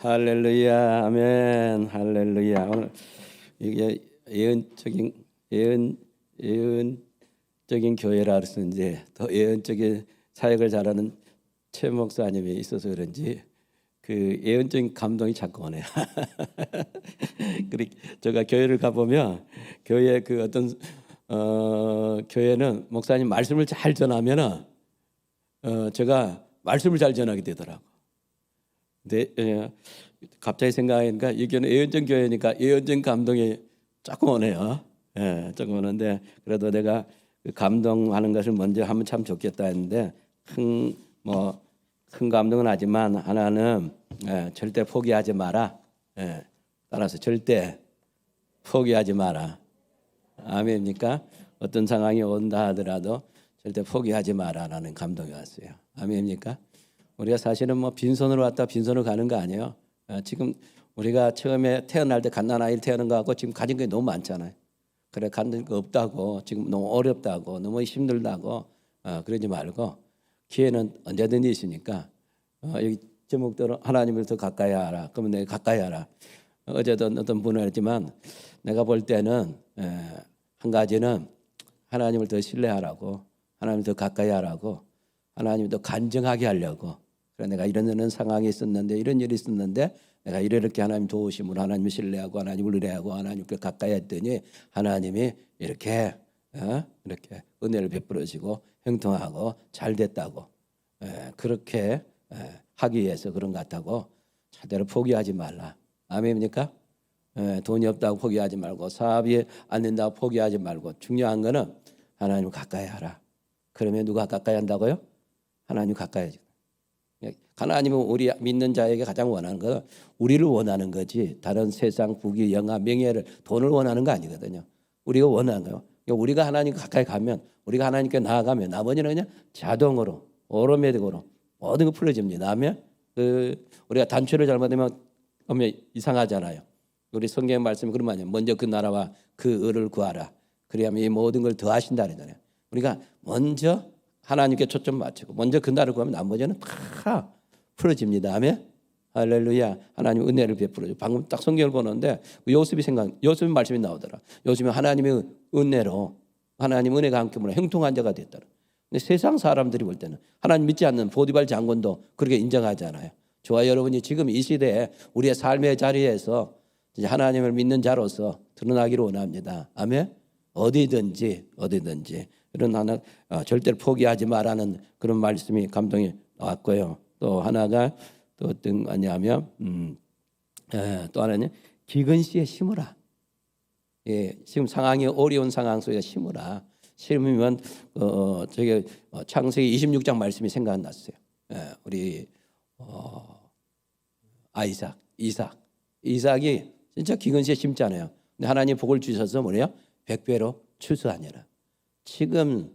할렐루야, 아멘, 할렐루야. 오늘 이게 예언적인 교회라 그랬는데 더 예언적인 사역을 잘하는 최 목사님이 있어서 그런지 그 예언적인 감동이 자꾸 오네요. 그리고 제가 교회를 가보면 교회 그 어떤 교회는 목사님 말씀을 잘 전하면은 제가 말씀을 잘 전하게 되더라고. 근데 갑자기 생각하니까 이게는 예언적 교회니까 예언적 감동이 조금 오네요. 조금 오는데 그래도 내가 그 감동하는 것을 먼저 하면 참 좋겠다 했는데 큰 감동은 하지만 하나는 절대 포기하지 마라. 따라서 절대 포기하지 마라. 아멘입니까? 어떤 상황이 온다 하더라도 절대 포기하지 마라라는 감동이 왔어요. 아멘입니까? 우리가 사실은 빈손으로 왔다 빈손으로 가는 거 아니에요. 지금 우리가 처음에 태어날 때 갓난아이를 태어난 거하고 지금 가진 게 너무 많잖아요. 그래 가진 거 없다고 지금 너무 어렵다고 너무 힘들다고 그러지 말고 기회는 언제든지 있으니까 여기 제목대로 하나님을 더 가까이 하라. 그러면 내가 가까이 하라. 어제도 어떤 분을 했지만 내가 볼 때는 한 가지는 하나님을 더 신뢰하라고 하나님을 더 가까이 하라고 하나님을 더 간증하게 하려고 그래 내가 이런 상황이 있었는데 이런 일이 있었는데 내가 이렇게 하나님 도우심으로 하나님을 신뢰하고 하나님을 의뢰하고 하나님께 가까이 했더니 하나님이 이렇게 은혜를 베풀어 주시고 형통하고 잘 됐다고 그렇게 하기 위해서 그런 것 같다고 절대로 포기하지 말라. 아멘입니까? 돈이 없다고 포기하지 말고 사업이 안 된다고 포기하지 말고 중요한 거는 하나님을 가까이 하라. 그러면 누가 가까이 한다고요? 하나님 가까이 하죠. 하나님은 우리 믿는 자에게 가장 원하는 건 우리를 원하는 거지 다른 세상 부귀 영화 명예를 돈을 원하는 거 아니거든요. 우리가 원하는 거예요. 우리가 하나님 가까이 가면 우리가 하나님께 나아가면 나머지는 그냥 자동으로 오토매틱으로 모든 거 풀어집니다. 아멘. 우리가 단추를 잘못하면 이상하잖아요. 우리 성경 말씀이 그런 말이에요. 먼저 그 나라와 그 의를 구하라. 그래야만 이 모든 걸 더하신다 그러잖아요. 우리가 먼저 하나님께 초점 맞추고 먼저 그 나라를 구하면 나머지는 다 풀어집니다. 아멘. 할렐루야. 하나님 은혜를 베풀어줘. 방금 딱 성경을 보는데 요셉이 말씀이 나오더라. 요셉이 하나님의 은혜로 하나님 은혜가 함께 물어 형통한 자가 됐더라. 근데 세상 사람들이 볼 때는 하나님 믿지 않는 보디발 장군도 그렇게 인정하잖아요. 저와 여러분이 지금 이 시대에 우리의 삶의 자리에서 하나님을 믿는 자로서 드러나기를 원합니다. 아멘. 어디든지 이런 하나 절대로 포기하지 마라는 그런 말씀이 감동이 나왔고요. 또 하나가 또 어떤 거냐면 또 하나는 기근시에 심으라. 지금 상황이 어려운 상황 속에 심으라. 심으면 저게 창세기 26장 말씀이 생각났어요. 우리 이삭이 진짜 기근시에 심잖아요. 근데 하나님 복을 주셔서 뭐래요? 100배로 추수하니라. 지금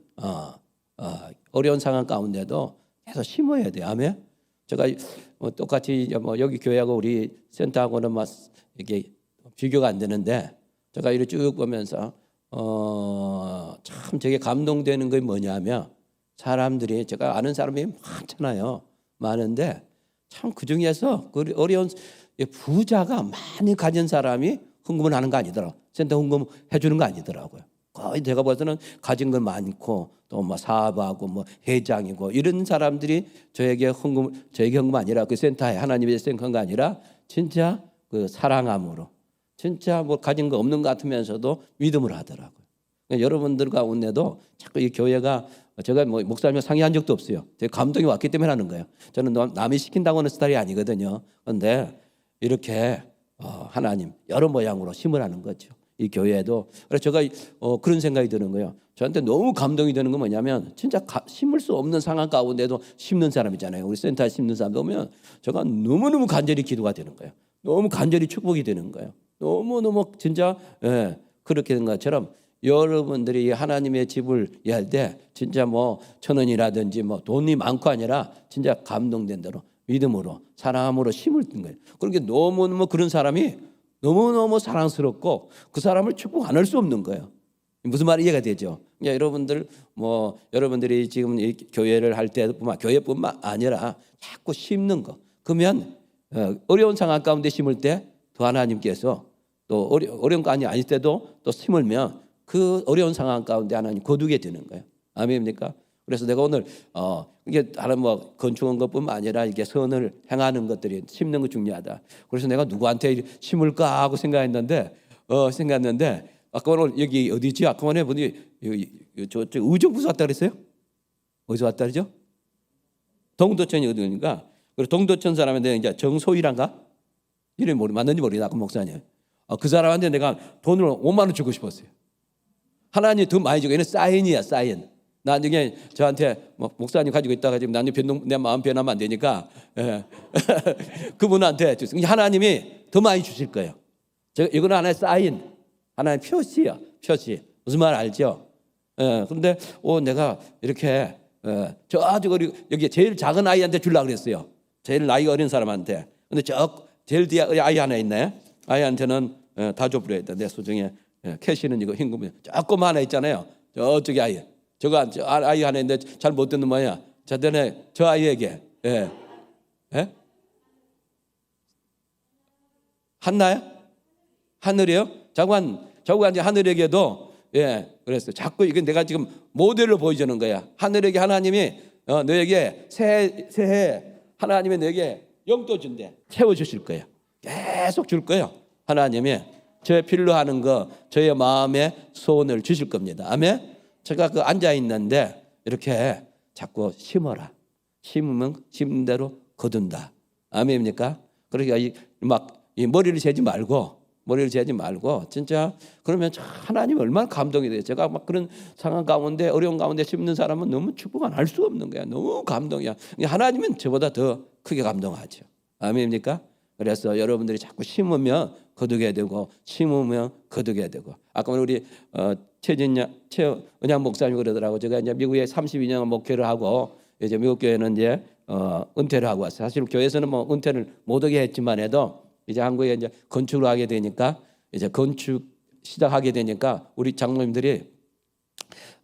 어려운 상황 가운데도 계속 심어야 돼요. 아멘. 제가 똑같이 여기 교회하고 우리 센터하고는 이게 비교가 안 되는데 제가 이렇게 쭉 보면서 참 되게 감동되는 게 뭐냐면 사람들이 제가 아는 사람이 많잖아요. 많은데 참 그 중에서 그 어려운 부자가 많이 가진 사람이 헌금을 하는 거 아니더라고요. 센터 헌금 해주는 거 아니더라고요. 거의 제가 봐서는 가진 건 많고 또 사업하고 회장이고 이런 사람들이 저에게 헌금 아니라 그 센터에 하나님의 생각한 거 아니라 진짜 그 사랑함으로 진짜 가진 거 없는 것 같으면서도 믿음을 하더라고요. 그러니까 여러분들 가운데도 자꾸 이 교회가 제가 목사님과 상의한 적도 없어요. 제가 감동이 왔기 때문에 하는 거예요. 저는 남이 시킨다고 하는 스타일이 아니거든요. 그런데 이렇게 하나님 여러 모양으로 심으라는 거죠. 이 교회에도. 그래서 제가 그런 생각이 드는 거예요. 저한테 너무 감동이 되는 건 뭐냐면 진짜 심을 수 없는 상황 가운데도 심는 사람 있잖아요. 우리 센터에 심는 사람 보면 제가 너무너무 간절히 기도가 되는 거예요. 너무 간절히 축복이 되는 거예요. 너무너무 진짜 그렇게 된 것처럼 여러분들이 하나님의 집을 할 때 진짜 1,000원이라든지 돈이 많고 아니라 진짜 감동된 대로 믿음으로 사랑함으로 심을 뜬 거예요. 그러니까 너무너무 그런 사람이 너무너무 사랑스럽고 그 사람을 축복 안 할 수 없는 거예요. 무슨 말이 이해가 되죠? 그러니까 여러분들 여러분들이 지금 이 교회를 할 때뿐만 교회뿐만 아니라 자꾸 심는 거. 그러면 어려운 상황 가운데 심을 때 또 하나님께서 또 어려운 거 아닐 때도 또 심으면 그 어려운 상황 가운데 하나님 거두게 되는 거예요. 아멘입니까? 그래서 내가 오늘 이게 다른 뭐 건축한 것뿐만 아니라 이게 선을 행하는 것들이 심는 거 중요하다. 그래서 내가 누구한테 심을까 하고 생각했는데 아까 오늘 여기 어디지? 아까 오늘 분이 저쪽 의정부서 왔다 그랬어요? 어디서 왔다 그러죠? 동도천이 어디니까? 그리고 동도천 사람인데 이제 정소희란가? 이름이 맞는지 모르겠다. 그 목사님. 그 사람한테 내가 돈을 5만 원 주고 싶었어요. 하나님 더 많이 주고, 얘는 사인이야, 사인. 나중에 저한테 목사님 가지고 있다가 지금 나중에 내 마음 변하면 안 되니까 그분한테 주세요. 하나님이 더 많이 주실 거예요. 이거는 하나의 사인, 하나의 표시야, 표시. 무슨 말 알죠? 그런데 내가 이렇게 저쪽 여기 제일 작은 아이한테 주려고 그랬어요. 제일 나이가 어린 사람한테. 근데 제일 뒤에 아이 하나 있네. 아이한테는 다 줘버려야 돼. 내 소중에 캐시는 이거 흰금이 조금 하나 있잖아요. 저쪽에 아이. 저 아이 하나 있는데 잘 못 듣는 모양이야. 전에 저 아이에게 한나야? 하늘이요? 자꾸 이제 하늘에게도 그랬어요. 자꾸 이게 내가 지금 모델로 보여주는 거야. 하늘에게 하나님이 너에게 새해 하나님이 너에게 영도 준대. 채워주실 거예요. 계속 줄 거예요. 하나님이 저의 필요로 하는 거, 저의 마음에 소원을 주실 겁니다. 아멘. 제가 앉아 있는데 이렇게 자꾸 심어라. 심으면 심는 대로 거둔다. 아멘입니까? 그러니까 이 머리를 재지 말고 진짜 그러면 하나님 얼마나 감동이 돼요. 제가 막 그런 상황 가운데 어려운 가운데 심는 사람은 너무 축복 안 할 수 없는 거야. 너무 감동이야. 하나님은 저보다 더 크게 감동하죠. 아멘입니까? 그래서 여러분들이 자꾸 심으면 거두게 되고 심으면 거두게 되고. 아까 우리 최은양 목사님 그러더라고. 제가 이제 미국에 32년 목회를 하고 이제 미국 교회는 이제 은퇴를 하고 왔어요. 사실 교회에서는 뭐 은퇴를 못하게 했지만 해도 이제 한국에 이제 건축을 하게 되니까 이제 건축 시작하게 되니까 우리 장로님들이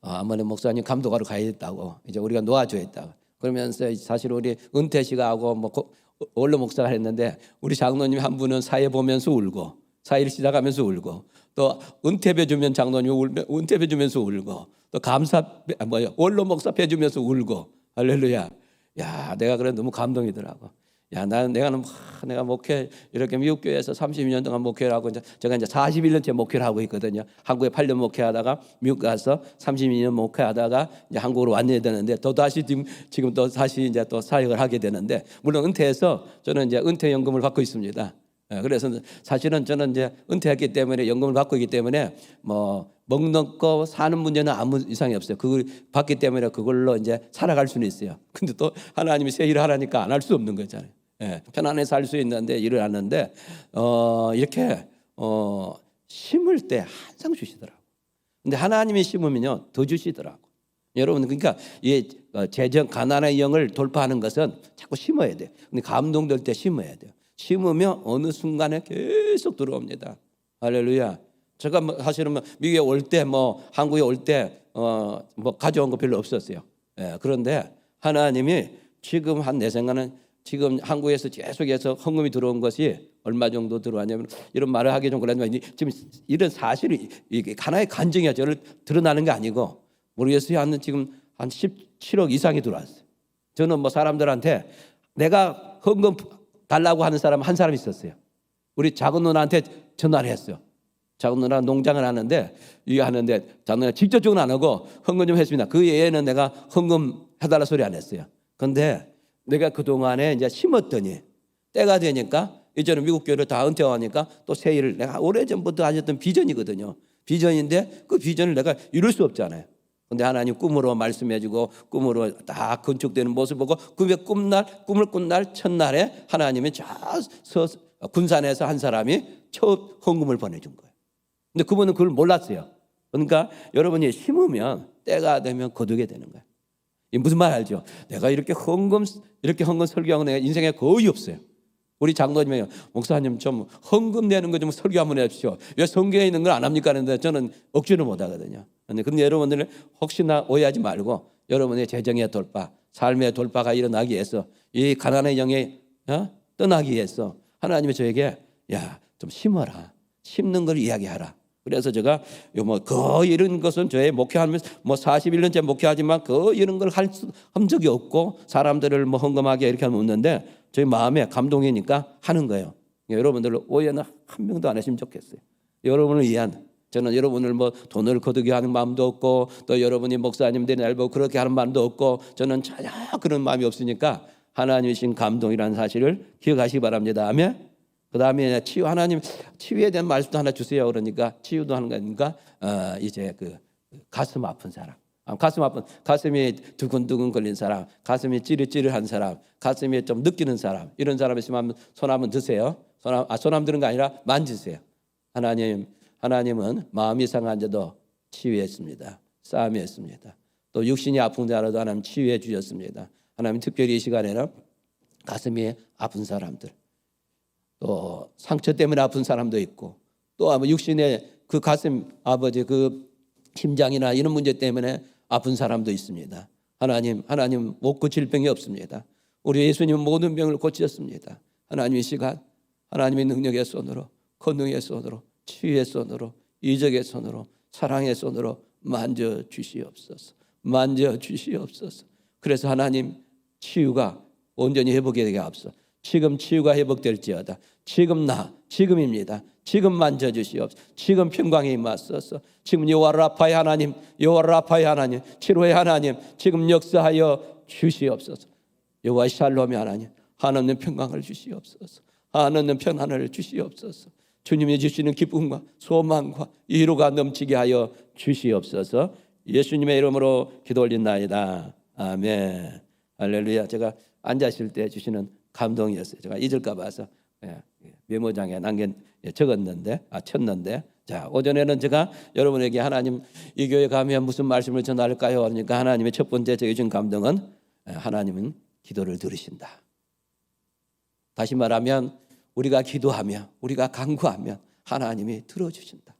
아무래도 목사님 감독하러 가야겠다고 이제 우리가 놓아줘야 했다고 그러면서 사실 우리 은퇴 시가하고 뭐 원로 목사가 했는데 우리 장로님 한 분은 사회 보면서 울고 사회를 시작하면서 울고 또 은퇴배 주면 장로님 울면 은퇴배 주면서 울고 또 원로 목사 배 주면서 울고 할렐루야. 야, 내가 그래 너무 감동이더라고. 야, 내가 목회 이렇게 미국 교회에서 32년 동안 목회를 하고 제가 이제 41년째 목회를 하고 있거든요. 한국에 8년 목회하다가 미국 가서 32년 목회하다가 이제 한국으로 왔어야 되는데 또 다시 지금 또 다시 이제 또 사역을 하게 되는데 물론 은퇴해서 저는 이제 은퇴연금을 받고 있습니다. 그래서 사실은 저는 이제 은퇴했기 때문에 연금을 받고 있기 때문에 뭐 먹는 거 사는 문제는 아무 이상이 없어요. 그걸 받기 때문에 그걸로 이제 살아갈 수는 있어요. 근데 또 하나님이 새 일을 하라니까 안 할 수 없는 거잖아요. 편안하게 살 수 있는데 일을 하는데 이렇게 심을 때 항상 주시더라고. 근데 하나님이 심으면요 더 주시더라고. 여러분 그러니까 이 재정 가난의 영을 돌파하는 것은 자꾸 심어야 돼. 근데 감동될 때 심어야 돼요. 심으면 어느 순간에 계속 들어옵니다. 할렐루야. 제가 사실은 미국에 올 때 한국에 올 때 가져온 거 별로 없었어요. 그런데 하나님이 지금 내 생각은 지금 한국에서 계속해서 헌금이 들어온 것이 얼마 정도 들어왔냐면 이런 말을 하기 좀 그렇지만 지금 이런 사실이 이게 하나의 간증이야. 저를 드러나는 게 아니고 모르겠어요. 지금 한 17억 이상이 들어왔어요. 저는 사람들한테 내가 헌금 달라고 하는 사람 한 사람 있었어요. 우리 작은 누나한테 전화를 했어요. 작은 누나 농장을 하는데 이거 하는데 작은 누나 직접적으로는 안 하고 헌금 좀 했습니다. 그 예에는 내가 헌금 해달라 소리 안 했어요. 그런데 내가 그 동안에 이제 심었더니 때가 되니까 이제는 미국 교회를 다 은퇴하니까 또 새 일을 내가 오래전부터 가졌던 비전이거든요. 비전인데 그 비전을 내가 이룰 수 없잖아요. 근데 하나님 꿈으로 말씀해주고 꿈으로 다 건축되는 모습 보고 꿈을 꾼 날 첫날에 하나님이 저 군산에서 한 사람이 첫 헌금을 보내준 거예요. 근데 그분은 그걸 몰랐어요. 그러니까 여러분이 심으면 때가 되면 거두게 되는 거예요. 이 무슨 말 알죠? 내가 이렇게 헌금 설교하고 내가 인생에 거의 없어요. 우리 장로님이 목사님 좀 헌금 내는 거 좀 설교 한번 해주십시오. 왜 성경에 있는 걸 안 합니까? 하는데 저는 억지로 못 하거든요. 근데 여러분들 혹시나 오해하지 말고 여러분의 재정의 돌파, 삶의 돌파가 일어나기 위해서 이 가난의 영에 떠나기 위해서 하나님이 저에게 야, 좀 심어라. 심는 걸 이야기하라. 그래서 제가 거의 이런 것은 저의 목회하면서 41년째 목회하지만 거의 이런 걸 한 적이 없고 사람들을 헌금하게 이렇게 하면 없는데 저희 마음에 감동이니까 하는 거예요. 여러분들 오해는 한 명도 안 했으면 좋겠어요. 여러분을 위한, 저는 여러분을 돈을 거두게 하는 마음도 없고 또 여러분이 목사님들이 날 보고 그렇게 하는 마음도 없고 저는 전혀 그런 마음이 없으니까 하나님이 주신 감동이라는 사실을 기억하시기 바랍니다. 아멘. 그 다음에 하나님 치유에 대한 말씀도 하나 주세요. 그러니까 치유도 하는 거니까 이제 그 가슴 아픈 사람, 가슴이 두근두근 걸린 사람, 가슴이 찌릿찌릿한 사람, 가슴이 좀 느끼는 사람, 이런 사람 있으면 손 한번 드세요. 손 한번 드는 게 아니라 만지세요. 하나님은 마음이 상한 자도 치유했습니다. 싸움했습니다. 또 육신이 아픈 자라도 하나님 치유해 주셨습니다. 하나님 특별히 이 시간에는 가슴이 아픈 사람들, 또 상처 때문에 아픈 사람도 있고 또 아마 육신의 그 가슴 아버지 그 심장이나 이런 문제 때문에 아픈 사람도 있습니다. 하나님 못 고칠 병이 없습니다. 우리 예수님은 모든 병을 고치셨습니다. 하나님 이 시간 하나님의 능력의 손으로, 권능의 손으로, 치유의 손으로, 이적의 손으로, 사랑의 손으로 만져주시옵소서. 만져주시옵소서. 그래서 하나님 치유가 온전히 회복되게 앞서 지금 치유가 회복될지어다. 지금입니다. 지금 만져주시옵소서. 지금 평강에 임하소서. 지금 여호와 라파의 하나님, 치료의 하나님, 지금 역사하여 주시옵소서. 여호와 샬롬의 하나님, 한없는 평강을 주시옵소서. 한없는 평안을 주시옵소서. 주님이 주시는 기쁨과 소망과 위로가 넘치게 하여 주시옵소서. 예수님의 이름으로 기도 올린나이다. 아멘. 할렐루야. 제가 앉으실 때 주시는 감동이었어요. 제가 잊을까 봐서 메모장에 쳤는데 자, 오전에는 제가 여러분에게 하나님 이 교회 가면 무슨 말씀을 전할까요? 그러니까 하나님의 첫 번째 제게 준 감동은 하나님은 기도를 들으신다. 다시 말하면 우리가 기도하며 우리가 간구하면 하나님이 들어주신다.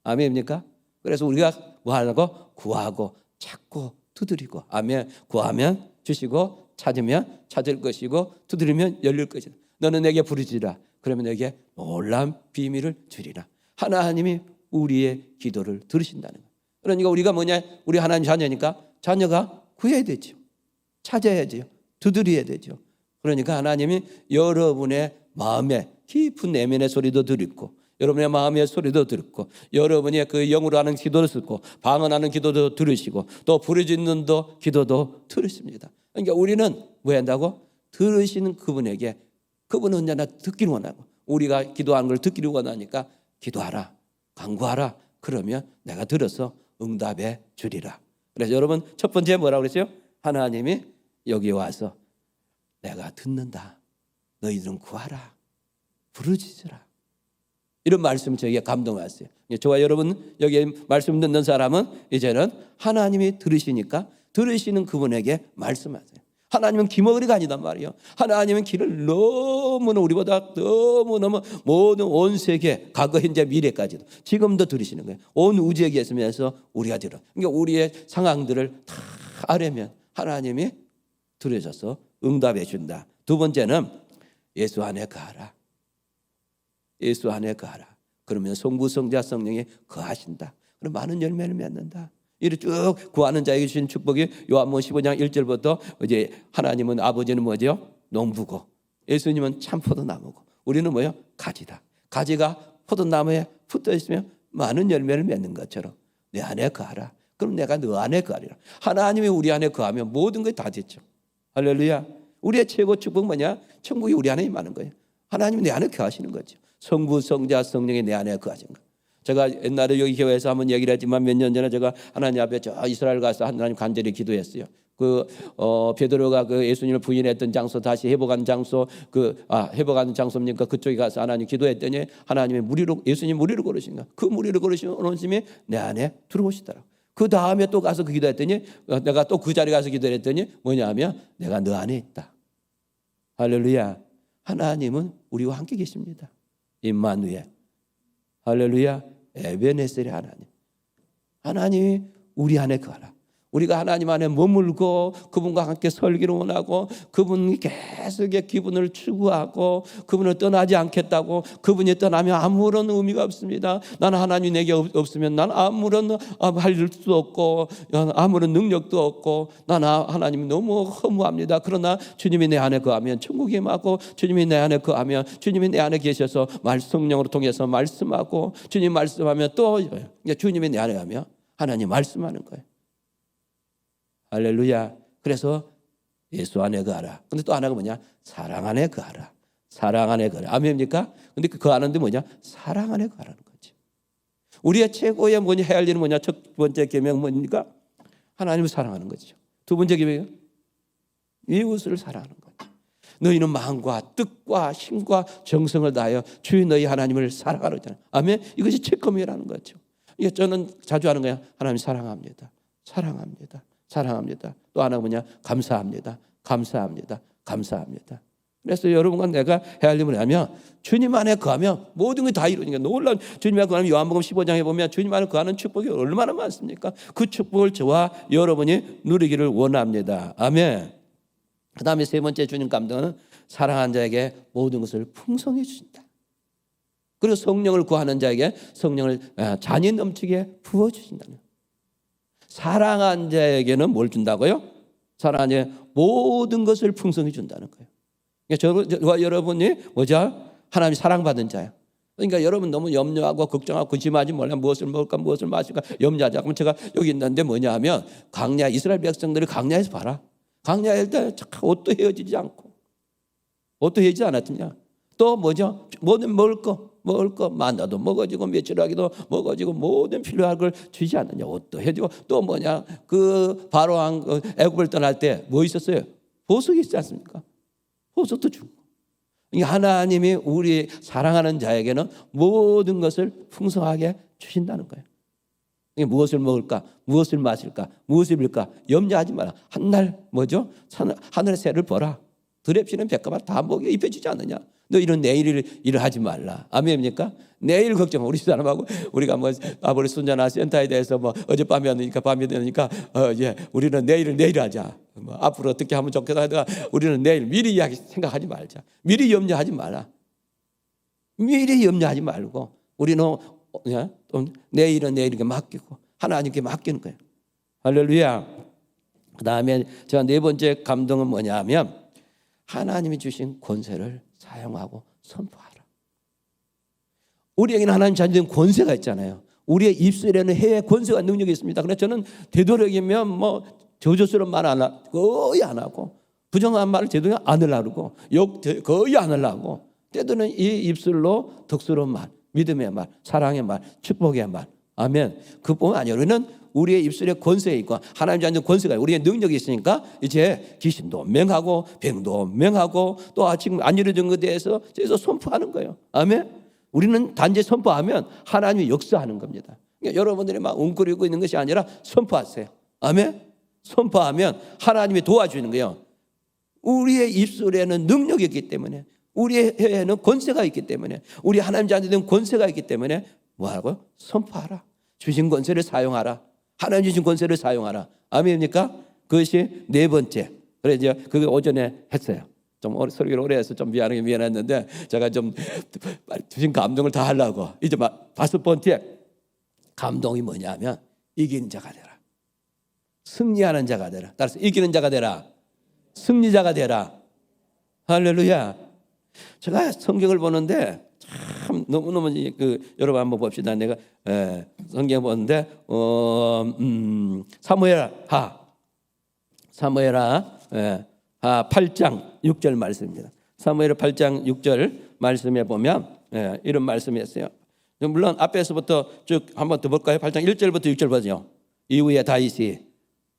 아멘입니까? 그래서 우리가 뭐 하려고? 구하고 찾고 두드리고. 아멘. 구하면 주시고 찾으면 찾을 것이고 두드리면 열릴 것이다. 너는 내게 부르짖으라. 그러면 내게 놀라운 비밀을 주리라. 하나님이 우리의 기도를 들으신다는 거예요. 그러니까 우리가 뭐냐? 우리 하나님 자녀니까 자녀가 구해야 되죠. 찾아야죠. 두드려야 되죠. 그러니까 하나님이 여러분의 마음의 깊은 내면의 소리도 들었고 여러분의 마음의 소리도 듣고 여러분이 그 영으로 하는 기도를 듣고 방언하는 기도도 들으시고 또 부르짖는 기도도 들으십니다. 그러니까 우리는 뭐 한다고? 들으시는 그분에게, 그분은 언제나 듣기를 원하고 우리가 기도하는 걸 듣기를 원하니까 기도하라, 간구하라. 그러면 내가 들어서 응답해 주리라. 그래서 여러분 첫 번째 뭐라고 그랬어요? 하나님이 여기 와서 내가 듣는다. 너희들은 구하라, 부르짖으라. 이런 말씀 저에게 감동했어요. 저와 여러분 여기 말씀 듣는 사람은 이제는 하나님이 들으시니까 들으시는 그분에게 말씀하세요. 하나님은 기머리가 아니단 말이에요. 하나님은 길을 너무나 우리보다 너무너무 모든 온 세계 과거 현재 미래까지도 지금도 들으시는 거예요. 온 우주에 계시면서 우리가 들어. 그러니까 우리의 상황들을 다 알으면 하나님이 들으셔서 응답해 준다. 두 번째는 예수 안에 거하라. 예수 안에 거하라. 그러면 성부 성자 성령이 거하신다. 그럼 많은 열매를 맺는다. 이렇게 쭉 구하는 자에게 주신 축복이 요한복음 15장 1절부터 이제 하나님은 아버지는 뭐죠? 농부고 예수님은 참 포도나무고 우리는 뭐요? 가지다. 가지가 포도나무에 붙어 있으면 많은 열매를 맺는 것처럼 내 안에 거하라. 그럼 내가 너 안에 거하리라. 하나님이 우리 안에 거하면 모든 것이 다 됐죠. 할렐루야. 우리의 최고 축복 뭐냐? 천국이 우리 안에 임하는 거예요. 하나님이 내 안에 거하시는 거죠. 성부 성자 성령이 내 안에 거하시는 거예요. 제가 옛날에 여기 교회에서 한번 얘기를 했지만 몇 년 전에 제가 하나님 앞에 저 이스라엘 가서 하나님 간절히 기도했어요. 베드로가 그 예수님을 부인했던 장소 다시 회복한 장소 회복하는 장소입니까? 그쪽에 가서 하나님 기도했더니 하나님이 예수님 무리로 걸으신 거야. 그 무리로 걸으신 오심이 내 안에 들어오시더라고. 그 다음에 또 가서 그 기도했더니 내가 또 그 자리에 가서 기도했더니 뭐냐면 내가 너 안에 있다. 할렐루야. 하나님은 우리와 함께 계십니다. 임마누엘. 할렐루야. 에베네셀의 하나님이 우리 안에 거하라. 우리가 하나님 안에 머물고 그분과 함께 설기를 원하고 그분이 계속 기분을 추구하고 그분을 떠나지 않겠다고. 그분이 떠나면 아무런 의미가 없습니다. 나는 하나님이 내게 없으면 난 아무런 할 수 없고 아무런 능력도 없고 나는 하나님이 너무 허무합니다. 그러나 주님이 내 안에 거하면 천국이 임하고 주님이 내 안에 거하면 주님이 내 안에 계셔서 성령으로 통해서 말씀하고 주님 말씀하면 또 주님이 내 안에 가면 하나님 말씀하는 거예요. 할렐루야. 그래서 예수 안에 거하라. 근데 또 하나가 뭐냐? 사랑 안에 거하라. 사랑 안에 거하라. 아멘입니까? 근데 그 거하는데 뭐냐? 사랑 안에 거하라는 거지. 우리의 최고의 뭐냐 해야 할 일은 뭐냐? 첫 번째 계명 뭡니까? 하나님을 사랑하는 거죠. 두 번째 계명은 이웃을 사랑하는 거죠. 너희는 마음과 뜻과 힘과 정성을 다하여 주의 너희 하나님을 사랑하라. 아멘. 이것이 첫 계명이라는 거죠. 이게 저는 자주 하는 거야. 하나님 사랑합니다. 사랑합니다. 사랑합니다. 또 하나 뭐냐? 감사합니다. 감사합니다. 감사합니다. 그래서 여러분과 내가 해야 할 일은 뭐냐면 주님 안에 거하면 모든 게 다 이루어지니까 놀라운 주님 안에 거하면 요한복음 15장에 보면 주님 안에 거하는 축복이 얼마나 많습니까? 그 축복을 저와 여러분이 누리기를 원합니다. 아멘. 그 다음에 세 번째 주님 감동은 사랑한 자에게 모든 것을 풍성히 주신다. 그리고 성령을 구하는 자에게 성령을 잔이 넘치게 부어주신다는. 사랑한 자에게는 뭘 준다고요? 사랑한 자에게 모든 것을 풍성히 준다는 거예요. 그러니까 저와 여러분이 뭐죠? 하나님이 사랑받은 자예요. 그러니까 여러분 너무 염려하고 걱정하고 근심하지 말라. 무엇을 먹을까 무엇을 마실까 염려하자. 그럼 제가 여기 있는데 뭐냐 하면 광야 이스라엘 백성들이 광야에서 봐라. 광야일 때 옷도 헤어지지 않고 옷도 헤어지지 않았느냐. 또 뭐죠? 뭐든 먹을 거 만나도 먹어지고 며칠하기도 먹어지고 모든 필요한 걸 주지 않느냐. 옷도 해주고 또 뭐냐 그 바로왕 애굽을 떠날 때 뭐 있었어요? 보석이 있지 않습니까? 보석도 주고. 하나님이 우리 사랑하는 자에게는 모든 것을 풍성하게 주신다는 거예요. 무엇을 먹을까? 무엇을 마실까? 무엇을 입을까? 염려하지 마라. 한날 뭐죠? 하늘의 새를 보라. 들에 피는 백합을 다 먹여 입혀주지 않느냐. 너 이런 내일 일을 하지 말라. 아멘입니까? 내일 걱정. 우리 사람하고 우리가 뭐 아버지 손자나 센터에 대해서 뭐 어젯밤이 왔으니까 밤이 되니까 우리는 내일 하자. 뭐 앞으로 어떻게 하면 좋겠다 하다가 우리는 내일 미리 이야기 생각하지 말자. 미리 염려하지 마라. 미리 염려하지 말고 우리는 내일은 내일에게 맡기고 하나님께 맡기는 거예요. 할렐루야. 그 다음에 제가 네 번째 감동은 뭐냐면 하나님이 주신 권세를 사용하고 선포하라. 우리에게는 하나님 자녀된 권세가 있잖아요. 우리의 입술에는 해의 권세가 능력이 있습니다. 그래서 저는 되도록이면 뭐 저주스러운 말 거의 안 하고 부정한 말을 제대로 안 하려고 욕 거의 안 하려고 때로는 이 입술로 덕스러운 말, 믿음의 말, 사랑의 말, 축복의 말. 아멘. 그뿐만 아니라 우리는 우리의 입술에 권세가 있고 하나님 자녀 권세가 있고 우리의 능력이 있으니까 이제 귀신도 맹하고 병도 맹하고 또 지금 안 이루어진 것에 대해서 선포하는 거예요. 아멘. 우리는 단지 선포하면 하나님이 역사하는 겁니다. 그러니까 여러분들이 막 웅크리고 있는 것이 아니라 선포하세요. 아멘. 선포하면 하나님이 도와주는 거예요. 우리의 입술에는 능력이 있기 때문에 우리의 혀에는 권세가 있기 때문에 우리 하나님 자녀들은 권세가 있기 때문에 뭐하라고요? 선포하라. 주신 권세를 사용하라. 하나님 주신 권세를 사용하라. 아멘입니까? 그것이 네 번째. 그래 이제 그게 오전에 했어요. 좀 설교를 오래 해서 좀 미안했는데 제가 좀 주신 감동을 다 하려고 이제 다섯 번째 감동이 뭐냐면 이기는 자가 되라. 승리하는 자가 되라. 따라서 이기는 자가 되라. 승리자가 되라. 할렐루야. 제가 성경을 보는데 참 너무너무 여러분 한번 봅시다. 내가 성경 보는데 사무엘하 8장 6절 말씀입니다. 사무엘 8장 6절 말씀에 보면 이런 말씀이 있어요. 물론 앞에서부터 쭉 한번 더 볼까요? 8장 1절부터 6절 보죠. 이후에 다윗이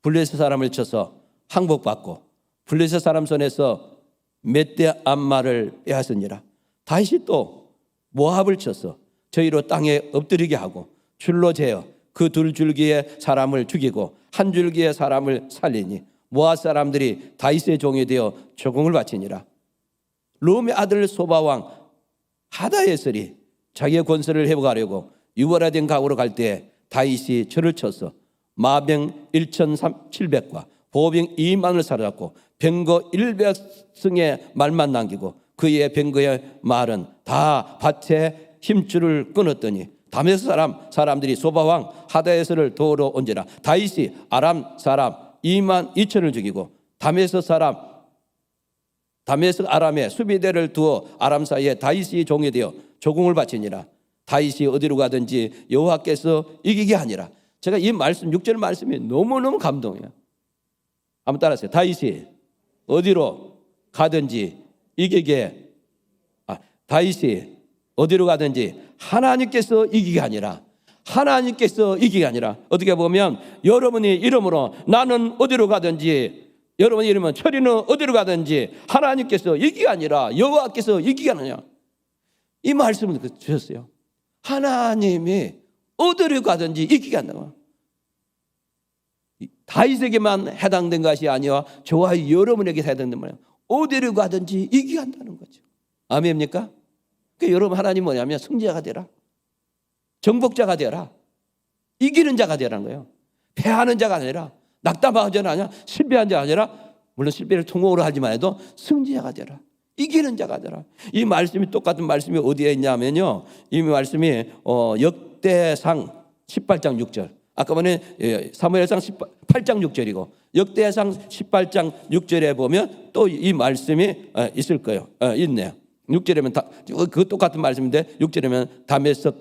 블레셋 사람을 쳐서 항복받고 블레셋 사람 손에서 멧대 암마를 빼앗으니라. 다윗이 또 모압을 쳐서 저희로 땅에 엎드리게 하고 줄로 재어 그 두 줄기의 사람을 죽이고 한 줄기의 사람을 살리니 모압 사람들이 다윗의 종이 되어 조공을 바치니라. 롬의 아들 소바왕 하다에셀이 자기의 권세를 회복하려고 유월화된 강으로 갈 때 다윗이 저를 쳐서 마병 1,700과 보병 2만을 사로잡고 병거 100승의 말만 남기고 그의 병거의 말은 다 밭에 힘줄을 끊었더니 다메스 사람들이 소바왕 하다에서를 도우러 온지라. 다윗이 아람 사람 2만 2천을 죽이고 다메스 아람의 수비대를 두어 아람 사이에 다윗이 종이 되어 조공을 바치니라. 다윗이 어디로 가든지 여호와께서 이기게 하니라. 제가 이 말씀 6절 말씀이 너무너무 감동이에요. 한번 따라하세요. 다윗이 어디로 가든지 이기게 다윗이 어디로 가든지 하나님께서 이기게 아니라 하나님께서 이기게 아니라 어떻게 보면 여러분이 이름으로 나는 어디로 가든지 여러분이 이름은 철이는 어디로 가든지 하나님께서 이기게 아니라 여호와께서 이기게 하느냐 이 말씀을 주셨어요. 하나님이 어디로 가든지 이기게 한다고. 다윗에게만 해당된 것이 아니라 저와 여러분에게 해당된 말이에요. 어디로 가든지 이기게 한다는 거죠. 아멘입니까? 그러니까 여러분 하나님 뭐냐면 승자가 되라. 정복자가 되라. 이기는 자가 되라는 거예요. 패하는 자가 아니라 낙담하는 자가 아니라 실패한 자가 아니라 물론 실패를 통으로 하지만 해도 승자가 되라. 이기는 자가 되라. 이 말씀이 똑같은 말씀이 어디에 있냐면요. 이 말씀이 역대상 18장 6절. 아까 전에 사무엘상 18장 6절이고 역대상 18장 6절에 보면 또 이 말씀이 있을 거예요. 있네요. 6절이면 그 똑같은 말씀인데 6절이면 다메섹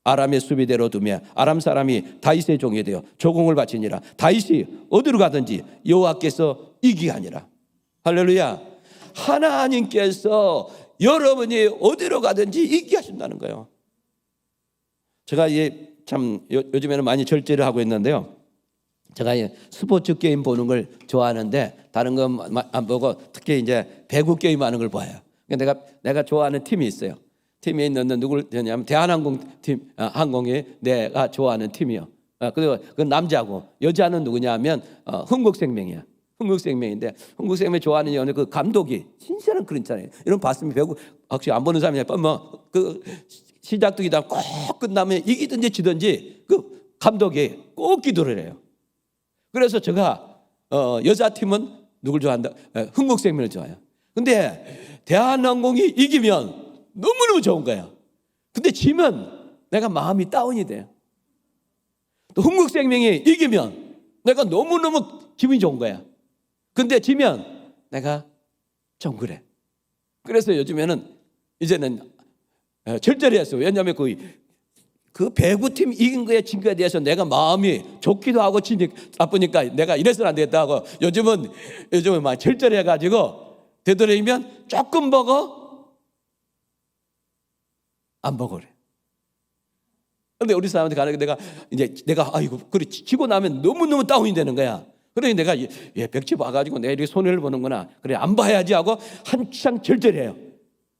아람의 수비대로 두며 아람 사람이 다윗의 종이 되어 조공을 바치니라. 다윗이 어디로 가든지 여호와께서 이기게 하니라. 할렐루야. 하나님께서 여러분이 어디로 가든지 이기게 하신다는 거예요. 제가 참 요즘에는 많이 절제를 하고 있는데요. 제가 스포츠 게임 보는 걸 좋아하는데 다른 건 안 보고 특히 이제 배구 게임 하는 걸 봐요. 내가 좋아하는 팀이 있어요. 팀에 있는 누구를 되냐면 대한항공 팀 항공이 내가 좋아하는 팀이요. 그리고 그 남자고 여자는 누구냐면 흥국생명이야. 흥국생명인데 흥국생명 좋아하는 이유는 그 감독이 진짜는 그렇잖아요. 이런 봤으면 배구 혹시 안 보는 사람이 그 시작도 기다 꼭 끝나면 이기든지 지든지 그 감독이 꼭 기도를 해요. 그래서 제가 여자 팀은 누굴 좋아한다? 흥국생명을 좋아해요. 근데 대한항공이 이기면 너무너무 좋은 거야. 근데 지면 내가 마음이 다운이 돼요. 또 흥국생명이 이기면 내가 너무너무 기분이 좋은 거야. 근데 지면 내가 좀 그래. 그래서 요즘에는 이제는 절제를 했어요. 왜냐하면 그 배구팀 이긴 거에 진 거에 대해서 내가 마음이 좋기도 하고 나쁘니까 내가 이래서는 안 되겠다 하고 요즘은 막 절제를 해가지고 되도록이면 조금 먹어 안 먹어 그래. 근데 우리 사람한테 가는 게 내가 아이고 그래 지고 나면 너무너무 다운이 되는 거야. 그러니 내가 벽지 봐가지고 내가 이렇게 손해를 보는구나. 그래 안 봐야지 하고 한창 절제를 해요.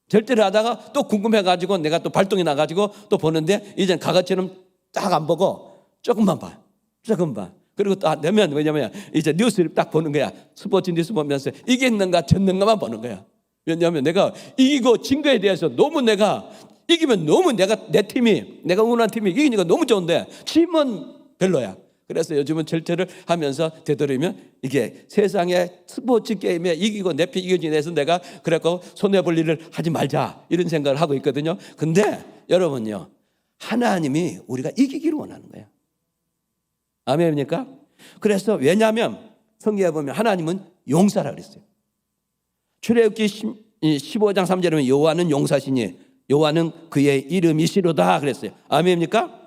절제를 하다가 또 궁금해가지고 내가 또 발동이 나가지고 또 보는데 이젠 가가처럼 딱 안 보고 조금만 봐요. 조금 봐. 그리고 또 되면 왜냐면 이제 뉴스를 딱 보는 거야. 스포츠 뉴스 보면서 이겼는가 졌는가만 보는 거야. 왜냐하면 내가 이기고 진 거에 대해서 너무 내가 이기면 너무 내 팀이 내가 응원한 팀이 이기니까 너무 좋은데 지면 별로야. 그래서 요즘은 절제를 하면서 되도록이면 이게 세상의 스포츠 게임에 이기고 내 팀 이겨지기 위해서 내가 그래갖고 손해볼 일을 하지 말자 이런 생각을 하고 있거든요. 근데 여러분요 하나님이 우리가 이기기를 원하는 거예요. 아멘입니까? 그래서 왜냐하면 성경에 보면 하나님은 용사라 그랬어요. 출애굽기 15장 3절에 보면 여호와는 용사시니 여호와는 그의 이름이시로다 그랬어요. 아멘입니까?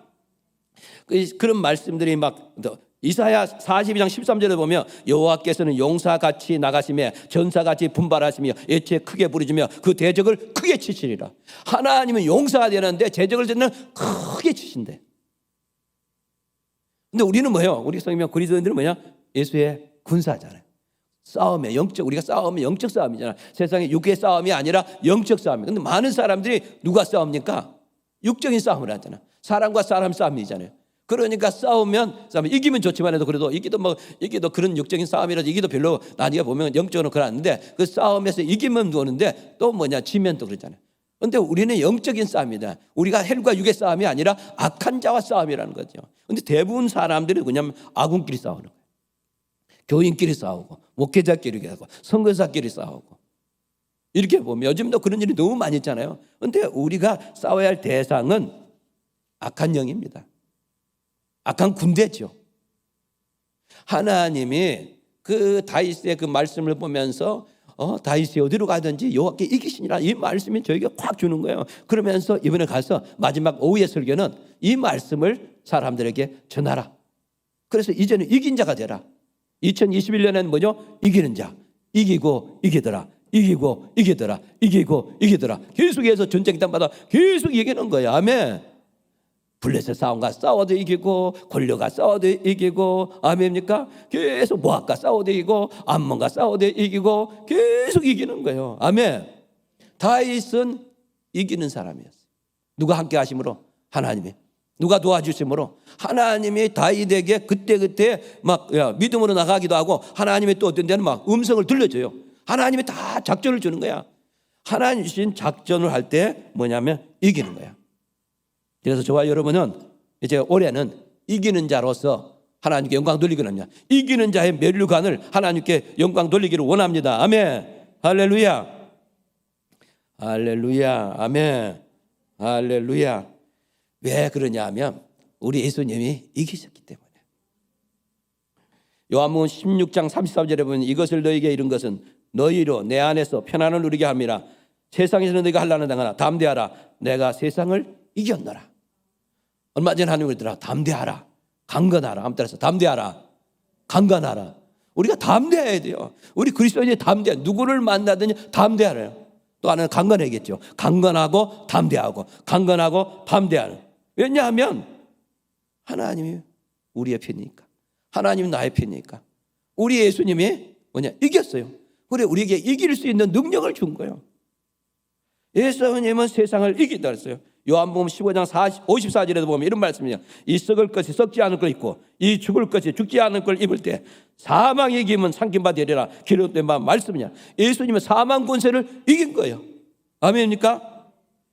그런 말씀들이 막 이사야 42장 13절에 보면 여호와께서는 용사같이 나가시며 전사같이 분발하시며 예체 크게 부르시며 그 대적을 크게 치시리라. 하나님은 용사가 되는데 대적을 되는 크게 치신대. 근데 우리는 뭐예요? 우리 성경 그리스도인들은 뭐냐? 예수의 군사잖아요. 싸움에 우리가 싸움이 영적 싸움이잖아. 세상에 육의 싸움이 아니라 영적 싸움이에요. 근데 많은 사람들이 누가 싸웁니까? 육적인 싸움을 하잖아. 사람과 사람 싸움이잖아요. 그러니까 싸우면 이기면 좋지만 해도 그래도 이기도 그런 육적인 싸움이라도 이기도 별로 나중에 보면 영적으로 그러는데 그 싸움에서 이기면 좋은데 또 뭐냐 지면 또 그러잖아요. 그런데 우리는 영적인 싸움이다. 우리가 헬과 육의 싸움이 아니라 악한 자와 싸움이라는 거죠. 그런데 대부분 사람들이 그냥 아군끼리 싸우는 거예요. 교인끼리 싸우고 목회자끼리 싸우고 선교사끼리 싸우고 이렇게 보면 요즘도 그런 일이 너무 많이 있잖아요. 그런데 우리가 싸워야 할 대상은 악한 영입니다. 악한 군대죠. 하나님이 그 다윗의 그 말씀을 보면서 다윗이 어디로 가든지 여호와께 이기시니라 이 말씀이 저에게 확 주는 거예요. 그러면서 이번에 가서 마지막 오후의 설교는 이 말씀을 사람들에게 전하라. 그래서 이제는 이긴 자가 되라. 2021년에는 뭐죠? 이기는 자. 이기고 이기더라. 이기고 이기더라. 이기고 이기더라. 계속해서 전쟁 때마다 계속 이기는 거예요. 아멘. 블레셋 싸움과 싸워도 이기고 골리앗과 싸워도 이기고 아멘입니까? 계속 모압과 싸워도 이기고 암몬과 싸워도 이기고 계속 이기는 거예요. 아멘. 다윗은 이기는 사람이었어요. 누가 함께 하심으로? 하나님이. 누가 도와주심으로? 하나님이 다윗에게 그때 막 믿음으로 나가기도 하고 하나님이 또 어떤 데는 막 음성을 들려줘요. 하나님이 다 작전을 주는 거야. 하나님 주신 작전을 할 때 뭐냐면 이기는 거야. 그래서 저와 여러분은 이제 올해는 이기는 자로서 하나님께 영광 돌리기를 합니다. 이기는 자의 면류관을 하나님께 영광 돌리기를 원합니다. 아멘. 할렐루야. 할렐루야. 아멘. 할렐루야. 왜 그러냐 하면 우리 예수님이 이기셨기 때문에. 요한복음 16장 33절에 보면 이것을 너희에게 이른 것은 너희로 내 안에서 편안을 누리게 함이라. 세상에서는 너희가 환난을 당하나 담대하라. 내가 세상을 이겼노라. 얼마 전에 하나님 그러더라. 담대하라. 강건하라. 아무 따라서 담대하라. 강건하라. 우리가 담대해야 돼요. 우리 그리스도인이 담대. 누구를 만나든지 담대하래요. 또 하나는 강건해야겠죠. 강건하고 담대하고 강건하고 담대하는. 왜냐하면 하나님이 우리의 편이니까. 하나님이 나의 편이니까. 우리 예수님이 뭐냐? 이겼어요. 그래 우리에게 이길 수 있는 능력을 준 거예요. 예수님은 세상을 이긴다 그랬어요. 요한복음 15장 54절에도 보면 이런 말씀이에요. 이 썩을 것이 썩지 않을 걸 입고 이 죽을 것이 죽지 않을 걸 입을 때 사망이 이기면 삼킨 바 되리라. 기록된 바 말씀이냐. 예수님은 사망 권세를 이긴 거예요. 아멘입니까?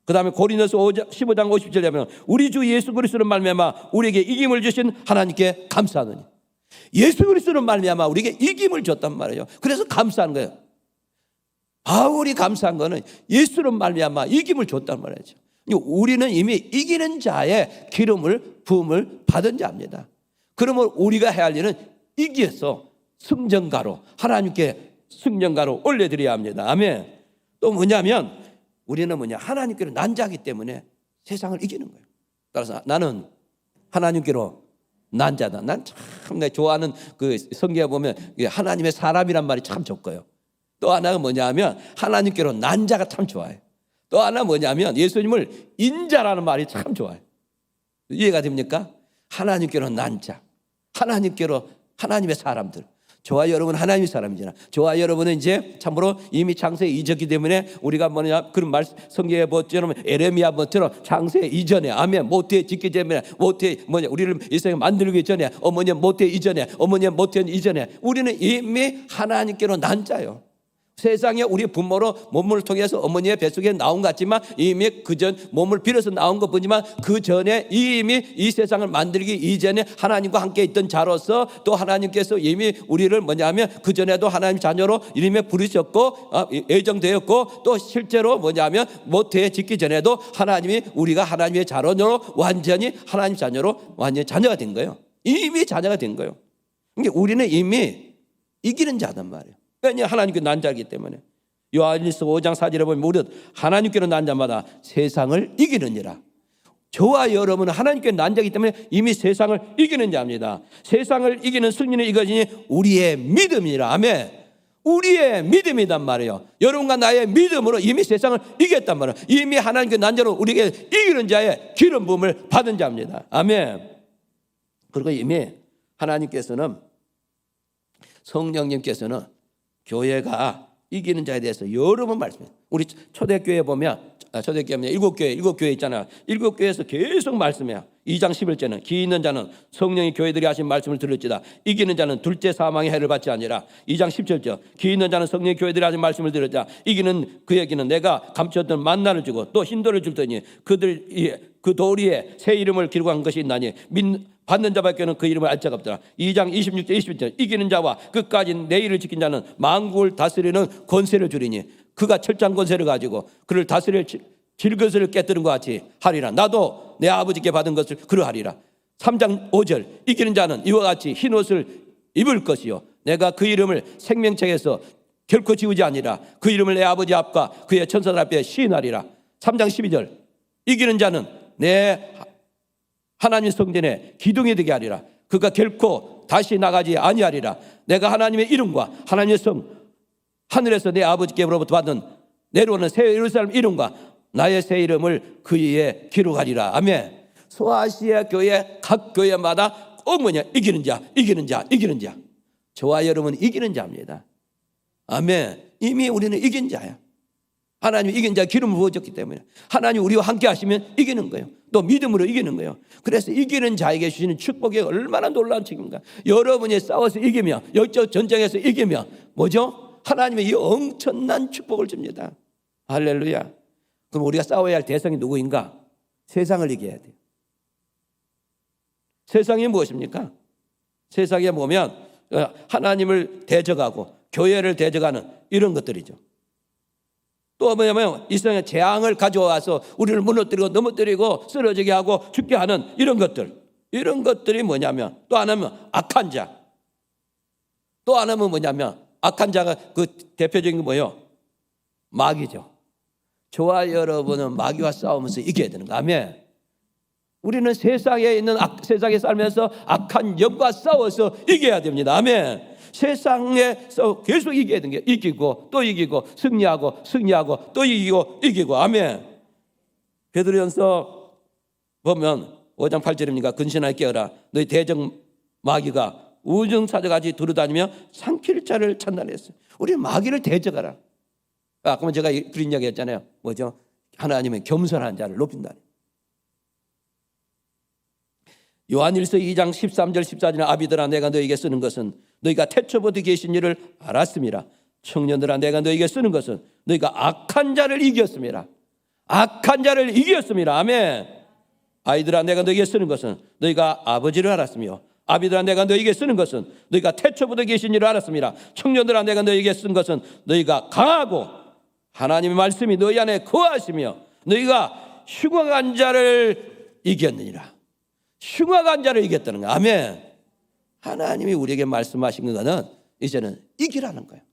그 다음에 고린도서 15장 50절에 보면 우리 주 예수 그리스도를 말미암아 우리에게 이김을 주신 하나님께 감사하느니. 예수 그리스도를 말미암아 우리에게 이김을 줬단 말이에요. 그래서 감사한 거예요. 바울이 감사한 거는 예수를 말미암아 이김을 줬단 말이죠. 우리는 이미 이기는 자의 기름을 부음을 받은 자입니다. 그러면 우리가 해야 할 일은 이기서 승전가로 하나님께 승전가로 올려드려야 합니다. 아멘. 또 뭐냐면 우리는 하나님께로 난 자이기 때문에 세상을 이기는 거예요. 따라서 나는 하나님께로 난 자다. 난 참 내가 좋아하는 그 성경에 보면 하나님의 사람이란 말이 참 좋고요. 또 하나가 뭐냐면 하나님께로 난 자가 참 좋아요. 또 하나 뭐냐면 예수님을 인자라는 말이 참 좋아요. 이해가 됩니까? 하나님께로 난 자, 하나님께로 하나님의 사람들. 저와 여러분 하나님의 사람이잖아. 저와 여러분은 이제 참으로 이미 창세 이전이기 때문에 우리가 그런 말 성경에 보처럼 에레미야 보처럼 창세 이전에 아멘 모태 짓기 전에 모태 우리를 이 세상에 만들기 전에 어머니 모태 이전에 어머니 모태 이전에 우리는 이미 하나님께로 난 자요. 세상에 우리 부모로 몸을 통해서 어머니의 뱃속에 나온 것 같지만 이미 그전 몸을 빌어서 나온 것 뿐이지만 그 전에 이미 이 세상을 만들기 이전에 하나님과 함께 있던 자로서 또 하나님께서 이미 우리를 뭐냐면 그 전에도 하나님 자녀로 이름에 부르셨고 예정되었고 또 실제로 뭐냐면 모태에 짓기 전에도 하나님이 우리가 하나님의 자녀로 완전히 하나님 자녀로 완전히 자녀가 된 거예요. 이미 자녀가 된 거예요. 그러니까 우리는 이미 이기는 자단 말이에요. 왜냐 하나님께 난 자이기 때문에. 요한일서 5장 4절에 보면 무릇 하나님께로 난 자마다 세상을 이기느니라. 저와 여러분은 하나님께 난 자이기 때문에 이미 세상을 이기는 자입니다. 세상을 이기는 승리는 이것이니 우리의 믿음이라. 아멘. 우리의 믿음이란 말이에요. 여러분과 나의 믿음으로 이미 세상을 이겼단 말이에요. 이미 하나님께 난 자로 우리에게 이기는 자의 기름 부음을 받은 자입니다. 아멘. 그리고 이미 하나님께서는 성령님께서는 교회가 이기는 자에 대해서 여러 번 말씀해요. 우리 초대교회 보면 초대교회 일곱 교회 있잖아요. 일곱 교회에서 계속 말씀해요. 2장 11절은 기 있는 자는 성령이 교회들이 하신 말씀을 들을지다. 이기는 자는 둘째 사망의 해를 받지 아니라. 2장 17절 기 있는 자는 성령이 교회들이 하신 말씀을 들을지다. 이기는 그에게는 내가 감추었던 만나를 주고 또 흰돌을 줄 테니 그 돌 위에 새 이름을 기록한 것이 있나니 받는 자밖에는 그 이름을 알 자가 없더라. 2장 26절 27절 이기는 자와 끝까지 내일을 지킨 자는 만국을 다스리는 권세를 주리니 그가 철장 권세를 가지고 그를 다스릴 질것을 깨뜨린 것 같이 하리라. 나도 내 아버지께 받은 것을 그러하리라. 3장 5절 이기는 자는 이와 같이 흰 옷을 입을 것이요 내가 그 이름을 생명책에서 결코 지우지 아니라 그 이름을 내 아버지 앞과 그의 천사들 앞에 시인하리라. 3장 12절 이기는 자는 내 하나님 성전에 기둥이 되게 하리라. 그가 결코 다시 나가지 아니하리라. 내가 하나님의 이름과 하나님의 성 하늘에서 내 아버지께로부터 받은 내려오는 새 예루살렘 이름과 나의 새 이름을 그 위에 기록하리라. 아멘. 소아시아 교회 각 교회마다 꼭 뭐냐 이기는 자. 저와 여러분은 이기는 자입니다. 아멘. 이미 우리는 이긴 자야. 하나님이 이긴 자 기름을 부어줬기 때문에 하나님 우리와 함께 하시면 이기는 거예요. 또 믿음으로 이기는 거예요. 그래서 이기는 자에게 주시는 축복이 얼마나 놀라운 책입니까? 여러분이 싸워서 이기며 영적 전쟁에서 이기며 뭐죠? 하나님의 이 엄청난 축복을 줍니다. 할렐루야. 그럼 우리가 싸워야 할 대상이 누구인가? 세상을 이겨야 돼요. 세상이 무엇입니까? 세상에 보면 하나님을 대적하고 교회를 대적하는 이런 것들이죠. 또 뭐냐면 이 세상에 재앙을 가져와서 우리를 무너뜨리고 넘어뜨리고 쓰러지게 하고 죽게 하는 이런 것들이 뭐냐면 또 하나는 악한 자. 또 하나는 뭐냐면 악한 자가 그 대표적인 게 뭐예요? 마귀죠. 저와 여러분은 마귀와 싸우면서 이겨야 되는 거. 아멘. 우리는 세상에 살면서 악한 영과 싸워서 이겨야 됩니다. 아멘. 세상에서 계속 이겨야 되는 게 이기고 또 이기고 승리하고 또 이기고 아멘. 베드로전서 보면 5장 8절입니까? 근신하여 깨어라. 너희 대적 마귀가 우중사자같이 두루다니며 삼킬 자를 찾나니 했어요. 우리는 마귀를 대적하라. 아까 제가 그런 이야기 했잖아요. 뭐죠? 하나님은 겸손한 자를 높인다니. 요한일서 2장 13절 14절에 아비들아 내가 너에게 쓰는 것은 너희가 태초부터 계신 일을 알았음이라. 청년들아 내가 너에게 쓰는 것은 너희가 악한 자를 이겼음이라. 아멘. 아이들아 내가 너에게 쓰는 것은 너희가 아버지를 알았으며 아비들아 내가 너에게 쓰는 것은 너희가 태초부터 계신 일을 알았음이라. 청년들아 내가 너에게 쓴 것은 너희가 강하고 하나님의 말씀이 너희 안에 거하시며 너희가 흉악한 자를 이겼느니라. 흉악한 자를 이겼다는 거야. 아멘. 하나님이 우리에게 말씀하신 것은 이제는 이기라는 거예요.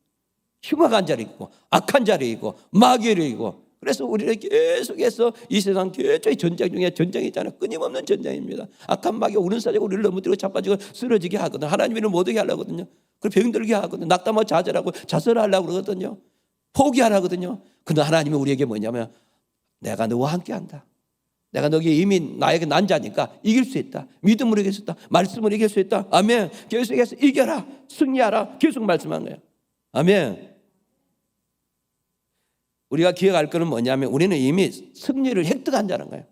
흉악한 자를 이기고 악한 자를 이기고 마귀를 이기고. 그래서 우리는 계속해서 이 세상 최초의 전쟁 중에 전쟁이 있잖아요. 끊임없는 전쟁입니다. 악한 마귀가 우는 사자가 우리를 넘어뜨리고 자빠지고 쓰러지게 하거든요. 하나님을 못 오게 하려거든요. 그리고 병들게 하거든요. 낙담하고 자절하고 자살하려고 그러거든요. 포기하라거든요. 근데 하나님이 우리에게 뭐냐면 내가 너와 함께 한다. 내가 너에게 이미 나에게 난 자니까 이길 수 있다. 믿음으로 이길 수 있다. 말씀으로 이길 수 있다. 아멘. 계속해서 이겨라. 승리하라. 계속 말씀한 거예요. 아멘. 우리가 기억할 것은 뭐냐면 우리는 이미 승리를 획득한 자는 거예요.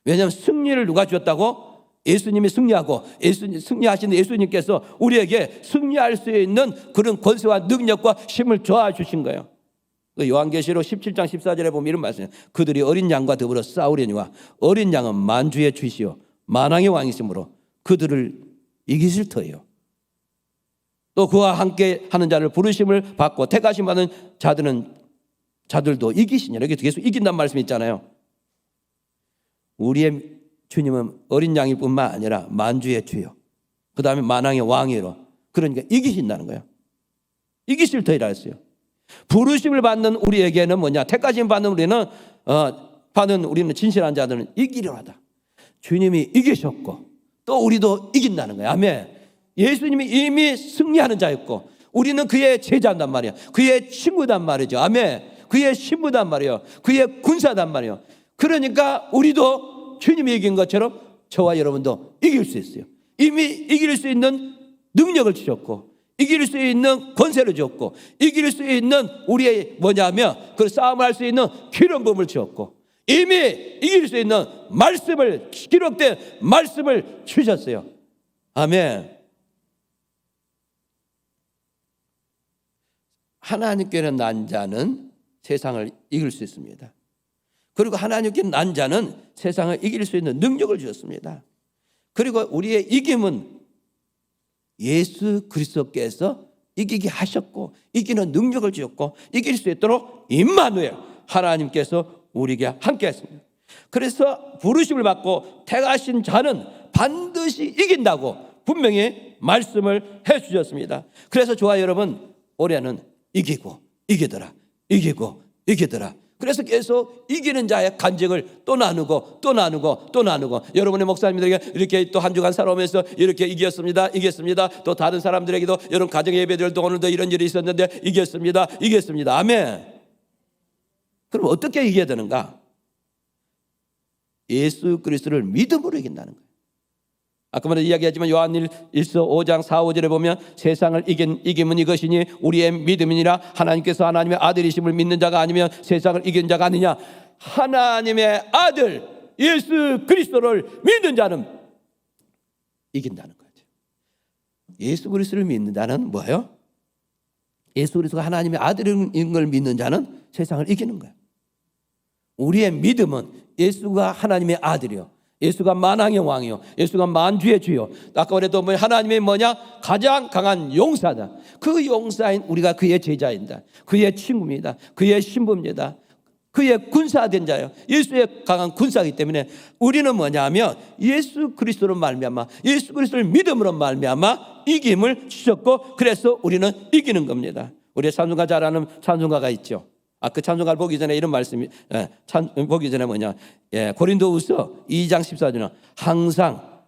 왜냐하면 승리를 누가 주었다고? 예수님이 승리하고 승리하신 예수님께서 우리에게 승리할 수 있는 그런 권세와 능력과 힘을 주어 주신 거예요. 요한계시록 17장 14절에 보면 이런 말씀이에요. 그들이 어린 양과 더불어 싸우려니와 어린 양은 만주의 주시요 만왕의 왕이시므로 그들을 이기실 터예요. 또 그와 함께 하는 자를 부르심을 받고 택하심 받은 자들도 이기시냐. 이렇게 계속 이긴다는 말씀이 있잖아요. 우리의 주님은 어린 양일 뿐만 아니라 만주의 주요 그 다음에 만왕의 왕이로 그러니까 이기신다는 거예요. 이기실 터이라 했어요. 부르심을 받는 우리에게는 뭐냐? 택하심 받는 우리는 진실한 자들은 이기려 하다. 주님이 이기셨고 또 우리도 이긴다는 거예요. 아멘. 예수님이 이미 승리하는 자였고 우리는 그의 제자단 말이야. 그의 친구단 말이죠. 아멘. 그의 신부단 말이에요. 그의 군사단 말이에요. 그러니까 우리도 주님이 이긴 것처럼 저와 여러분도 이길 수 있어요. 이미 이길 수 있는 능력을 주셨고 이길 수 있는 권세를 주었고, 이길 수 있는 우리의 뭐냐면 그 싸움할 수 있는 기름부음을 주었고, 이미 이길 수 있는 말씀을, 기록된 말씀을 주셨어요. 아멘. 하나님께는 난 자는 세상을 이길 수 있습니다. 그리고 하나님께 난 자는 세상을 이길 수 있는 능력을 주셨습니다. 그리고 우리의 이김은 예수 그리스도께서 이기게 하셨고, 이기는 능력을 주셨고, 이길 수 있도록 임마누엘 하나님께서 우리에게 함께 했습니다. 그래서 부르심을 받고 택하신 자는 반드시 이긴다고 분명히 말씀을 해 주셨습니다. 그래서 저와 여러분, 올해는 이기고 이기더라, 이기고 이기더라. 그래서 계속 이기는 자의 간증을 또 나누고 또 나누고 또 나누고, 여러분의 목사님들에게 이렇게 또 한 주간 살아오면서 이렇게 이겼습니다, 이겼습니다. 또 다른 사람들에게도 여러분 가정 예배들도 오늘도 이런 일이 있었는데 이겼습니다, 이겼습니다. 아멘. 그럼 어떻게 이겨야 되는가? 예수 그리스도를 믿음으로 이긴다는 거예요. 아까 전에 이야기했지만 요한일서 5장 4, 5절에 보면 세상을 이김은 이것이니 우리의 믿음이니라. 하나님께서 하나님의 아들이심을 믿는 자가 아니면 세상을 이긴 자가 아니냐. 하나님의 아들 예수 그리스도를 믿는 자는 이긴다는 거죠. 예수 그리스도를 믿는 자는 뭐예요? 예수 그리스도가 하나님의 아들인 걸 믿는 자는 세상을 이기는 거예요. 우리의 믿음은 예수가 하나님의 아들이요, 예수가 만왕의 왕이요, 예수가 만주의 주요, 아까 그래도 하나님의 뭐냐? 가장 강한 용사다. 그 용사인 우리가 그의 제자입니다. 그의 친구입니다. 그의 신부입니다. 그의 군사된 자예요. 예수의 강한 군사이기 때문에 우리는 뭐냐면 예수 그리스도로 말미암아, 예수 그리스도를 믿음으로 말미암아 이김을 주셨고, 그래서 우리는 이기는 겁니다. 우리 찬송가 잘 아는 찬송가가 있죠. 그 찬송가를 보기 전에 이런 말씀이, 보기 전에 뭐냐, 고린도후서 2장 14절은 항상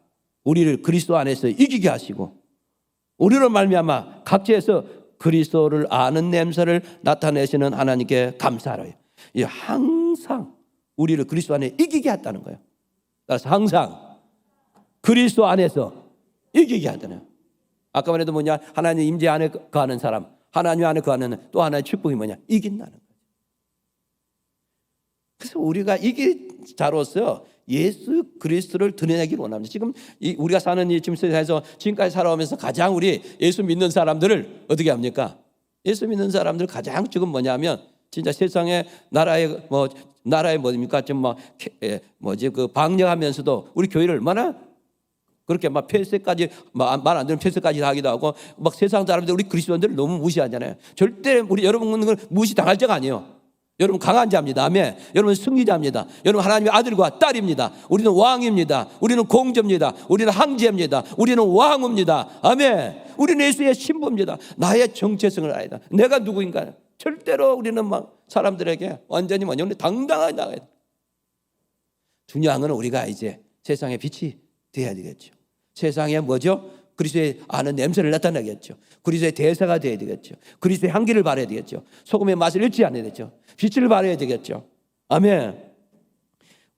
우리를 그리스도 안에서 이기게 하시고 우리로 말미암아 각지에서 그리스도를 아는 냄새를 나타내시는 하나님께 감사하라. 항상 우리를 그리스도 안에 이기게 했다는 거예요. 따라서 항상 그리스도 안에서 이기게 하잖아요. 아까 말해도 뭐냐, 하나님 임재 안에 거하는 사람, 하나님 안에 거하는 또 하나의 축복이 뭐냐, 이긴다는 거예요. 그래서 우리가 이길 자로서 예수 그리스도를 드러내기를 원합니다. 지금 우리가 사는 이 지금 세상에서 지금까지 살아오면서 가장 우리 예수 믿는 사람들을 어떻게 합니까? 예수 믿는 사람들 가장 지금 뭐냐면 진짜 세상에 나라의 뭐입니까? 좀 그 방역하면서도 우리 교회를 얼마나 그렇게 막 폐쇄까지 말 안 되는 폐쇄까지 하기도 하고, 막 세상 사람들 우리 그리스도인들을 너무 무시하잖아요. 절대 우리 여러분은 무시 당할 자가 아니에요. 여러분 강한 자입니다. 아멘. 여러분 승리자입니다. 여러분 하나님의 아들과 딸입니다. 우리는 왕입니다. 우리는 공주입니다. 우리는 황제입니다. 우리는 왕입니다. 아멘. 우리는 예수의 신부입니다. 나의 정체성을 알아야. 내가 누구인가? 절대로 우리는 막 사람들에게 완전히 당당하게 나가야 돼. 중요한 건 우리가 이제 세상의 빛이 되어야 되겠죠. 세상에 뭐죠? 그리스도의 아는 냄새를 나타내겠죠. 그리스도의 대사가 되어야 되겠죠. 그리스도의 향기를 발해야 되겠죠. 소금의 맛을 잃지 않아야 되겠죠. 빛을 발해야 되겠죠. 아멘.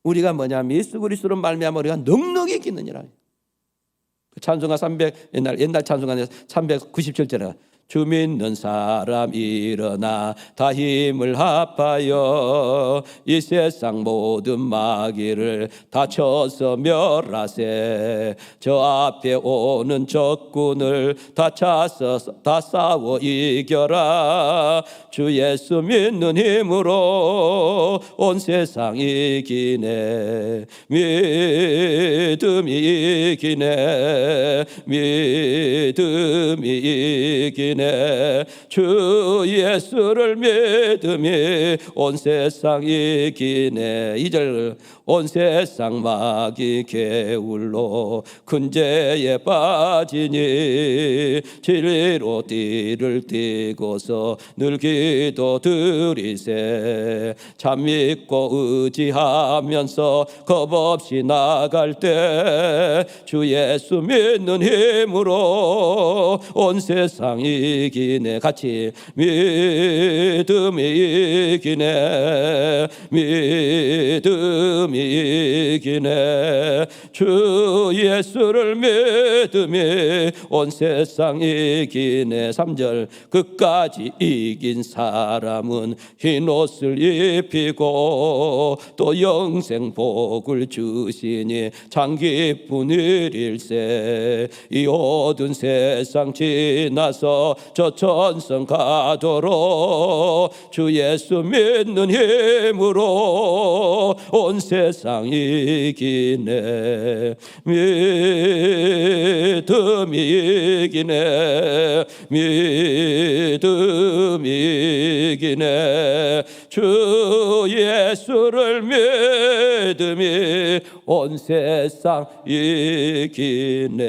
우리가 뭐냐면 예수 그리스도로 말미암아 우리가 넉넉히 있느니라. 찬송가 300 옛날 찬송가 397절에 주 믿는 사람 일어나 다 힘을 합하여 이 세상 모든 마귀를 다 쳐서 멸하세. 저 앞에 오는 적군을 다 차서 다 싸워 이겨라. 주 예수 믿는 힘으로 온 세상 이기네. 믿음이 이기네. 믿음이 이기네. 주 예수를 믿음이 온 세상 이기네. 2절 온 세상 마귀 개울로 큰 죄에 빠지니 진리로 띠를 띠고서 늘 기도 드리세. 참 믿고 의지하면서 겁없이 나갈 때 주 예수 믿는 힘으로 온 세상이 이기네. 같이 믿음이 이기네. 믿음이 이기네. 주 예수를 믿음이 온 세상 이기네. 3절 끝까지 이긴 사람은 흰 옷을 입히고 또 영생 복을 주시니 참 기쁜 일일세. 이 어두운 세상 지나서 저 천성 가도록 주 예수 믿는 힘으로 온 세상 이기네. 믿음이 이기네. 믿음이 이기네. 주 예수를 믿음이 온 세상 이기네.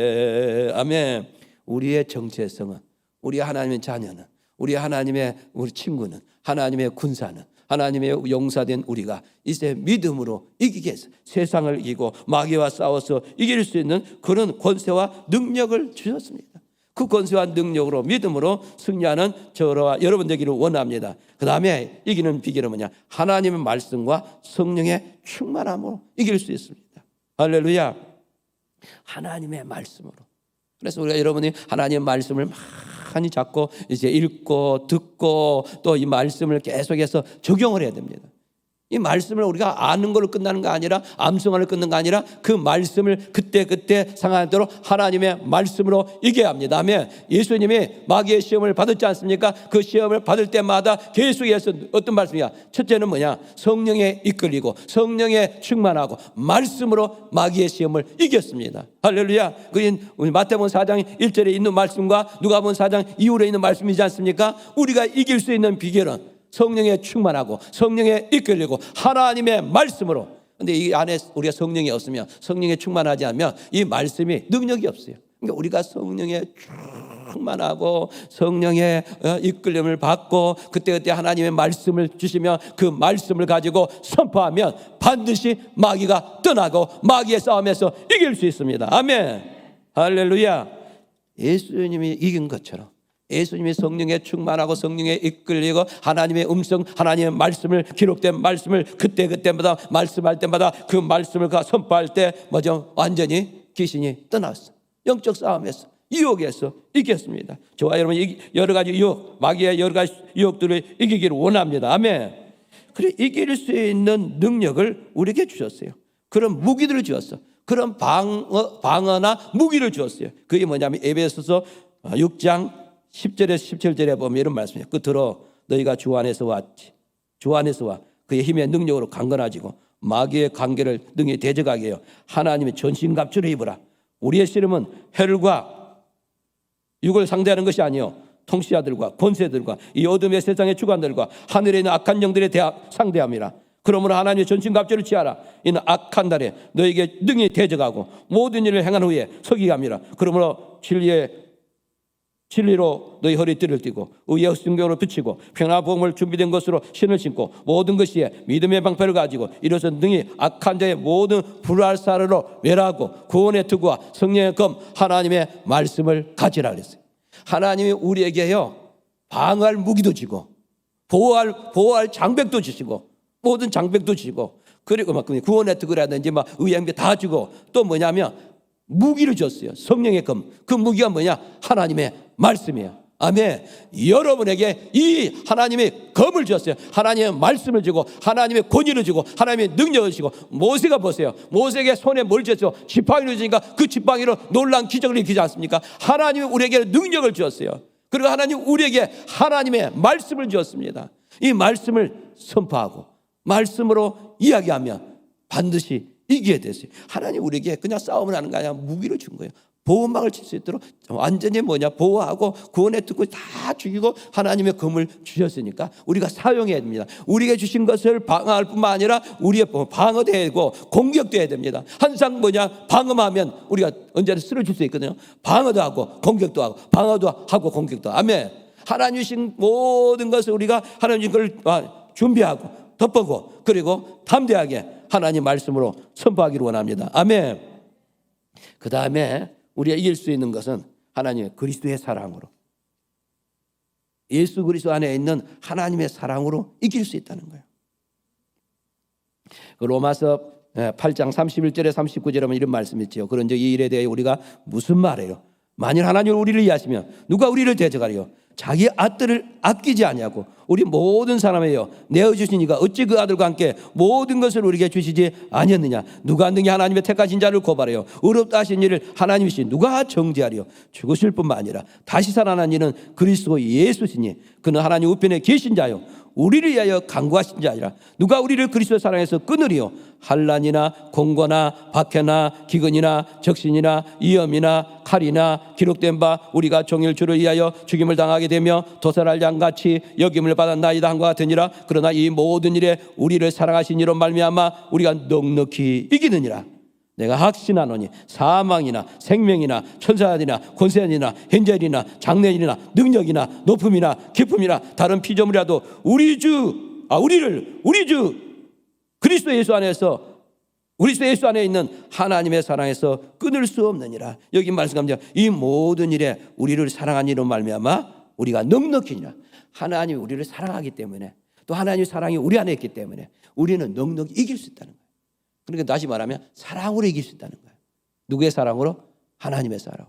아멘. 우리의 정체성은, 우리 하나님의 자녀는, 우리 하나님의 우리 친구는, 하나님의 군사는, 하나님의 용사된 우리가 이제 믿음으로 이기게 해서 세상을 이기고 마귀와 싸워서 이길 수 있는 그런 권세와 능력을 주셨습니다. 그 권세와 능력으로 믿음으로 승리하는 저와 여러분 되기를 원합니다. 그 다음에 이기는 비결은 뭐냐? 하나님의 말씀과 성령의 충만함으로 이길 수 있습니다. 할렐루야. 하나님의 말씀으로. 그래서 우리가 여러분이 하나님의 말씀을 많이 잡고 이제 읽고 듣고 또 이 말씀을 계속해서 적용을 해야 됩니다. 이 말씀을 우리가 아는 걸로 끝나는 거 아니라 암송하는 끝는 거 아니라 그 말씀을 그때 상황에 대로 하나님의 말씀으로 이겨야 합니다. 아멘. 예수님이 마귀의 시험을 받았지 않습니까? 그 시험을 받을 때마다 계속해서 어떤 말씀이야? 첫째는 뭐냐? 성령에 이끌리고 성령에 충만하고 말씀으로 마귀의 시험을 이겼습니다. 할렐루야. 그 마태복음 4장 1절에 있는 말씀과 누가복음 4장 이후에 있는 말씀이지 않습니까? 우리가 이길 수 있는 비결은 성령에 충만하고 성령에 이끌리고 하나님의 말씀으로. 근데 이 안에 우리가 성령이 없으면, 성령에 충만하지 않으면 이 말씀이 능력이 없어요. 그러니까 우리가 성령에 충만하고 성령의 이끌림을 받고 그때 하나님의 말씀을 주시면 그 말씀을 가지고 선포하면 반드시 마귀가 떠나고 마귀의 싸움에서 이길 수 있습니다. 아멘. 할렐루야. 예수님이 이긴 것처럼 예수님이 성령에 충만하고 성령에 이끌리고 하나님의 음성, 하나님의 말씀을, 기록된 말씀을 그때마다 말씀할 때마다 그 말씀을 선포할 때 뭐죠? 완전히 귀신이 떠났어. 영적 싸움에서, 유혹에서 이겼습니다. 저와 여러분 여러 가지 유혹, 마귀의 여러 가지 유혹들을 이기기를 원합니다. 아멘. 그래, 이길 수 있는 능력을 우리에게 주셨어요. 그런 무기들을 주었어. 그런 방어나 무기를 주었어요. 그게 뭐냐면 에베소서 6장 10절에서 17절에 보면 이런 말씀이에요. 끝으로 너희가 주 안에서 왔지. 주 안에서 와. 그의 힘의 능력으로 강건하지고 마귀의 관계를 능히 대적하게 해요. 하나님의 전신갑주를 입으라. 우리의 씨름은 혈과 육을 상대하는 것이 아니요 통치자들과 권세들과 이 어둠의 세상의 주관들과 하늘에 있는 악한 영들에 상대함이라. 그러므로 하나님의 전신갑주를 취하라. 이는 악한 날에 너에게 능히 대적하고 모든 일을 행한 후에 서기게 함이라. 그러므로 진리로 너희 허리띠를 띠고 의의 순경으로 비치고 평화 복음을 준비된 것으로 신을 신고 모든 것이에 믿음의 방패를 가지고 이로써 능히 악한 자의 모든 불알사르로 멸하고 구원의 투구와 성령의 검 하나님의 말씀을 가지라 그랬어요. 하나님이 우리에게요 방어할 무기도 주고 보호할 장벽도 주시고 모든 장벽도 주시고 그리고 막 구원의 투구라든지 막 의의 다 주고 또 뭐냐면 무기를 줬어요. 성령의 검. 그 무기가 뭐냐? 하나님의 말씀이에요. 아멘. 여러분에게 이 하나님의 검을 주었어요. 하나님의 말씀을 주고 하나님의 권위를 주고 하나님의 능력을 주시고 모세가 보세요. 모세에게 손에 뭘 줬어요? 지팡이를 주니까 그 지팡이로 놀라운 기적을 일으키지 않습니까? 하나님이 우리에게 능력을 주었어요. 그리고 하나님 우리에게 하나님의 말씀을 주었습니다. 이 말씀을 선포하고 말씀으로 이야기하면 반드시 이기게 됐어요. 하나님 우리에게 그냥 싸움을 하는 거 아니라 무기를 준 거예요. 보호막을 칠 수 있도록 완전히 보호하고 구원의 특권 다 죽이고 하나님의 검을 주셨으니까 우리가 사용해야 됩니다. 우리에게 주신 것을 방어할 뿐만 아니라 우리의 방어되고 공격도 해야 됩니다. 항상 방어하면 우리가 언제나 쓰러질 수 있거든요. 방어도 하고 공격도 하고 방어도 하고 공격도 하고. 아멘. 하나님 주신 모든 것을 우리가 하나님 걸 준비하고 덮어고 그리고 담대하게 하나님 말씀으로 선포하기를 원합니다. 아멘. 그 다음에 우리가 이길 수 있는 것은 하나님의 그리스도의 사랑으로. 예수 그리스도 안에 있는 하나님의 사랑으로 이길 수 있다는 거예요. 로마서 8장 31절에 39절에 보면 이런 말씀이 있죠. 그런즉 이 일에 대해 우리가 무슨 말해요? 만일 하나님은 우리를 이해하시면 누가 우리를 대적하리요? 자기 아들을 아끼지 아니하고 우리 모든 사람에요 내어 주신 이가 어찌 그 아들과 함께 모든 것을 우리에게 주시지 아니었느냐? 누가 능히 하나님의 택하신 자를 고발해요? 의롭다 하신 이를 하나님이신 누가 정죄하리요? 죽으실 뿐만 아니라 다시 살아난 이는 그리스도 예수시니 그는 하나님 우편에 계신 자요 우리를 위하여 간구하신 자 아니라 누가 우리를 그리스도의 사랑에서 끊으리요? 환난이나 공고나 박해나 기근이나 적신이나 위험이나 칼이나 기록된 바 우리가 종일 주를 위하여 죽임을 당하게 되며 도살할 양같이 여김을 받았나이다 한과 같으니라. 그러나 이 모든 일에 우리를 사랑하신 이로 말미암아 우리가 넉넉히 이기느니라. 내가 확신하노니 사망이나 생명이나 천사들이나 권세들이나 현재일이나 장래일이나 능력이나 높음이나 깊음이나 다른 피조물이라도 우리 주 그리스도 예수 안에서 그리스도 예수 안에 있는 하나님의 사랑에서 끊을 수 없느니라. 여기 말씀합니다. 이 모든 일에 우리를 사랑한 이로 말미암아 우리가 넉넉히니라. 하나님이 우리를 사랑하기 때문에 또 하나님의 사랑이 우리 안에 있기 때문에 우리는 넉넉히 이길 수 있다는 거예요. 그러니까 다시 말하면 사랑으로 이길 수 있다는 거예요. 누구의 사랑으로? 하나님의 사랑.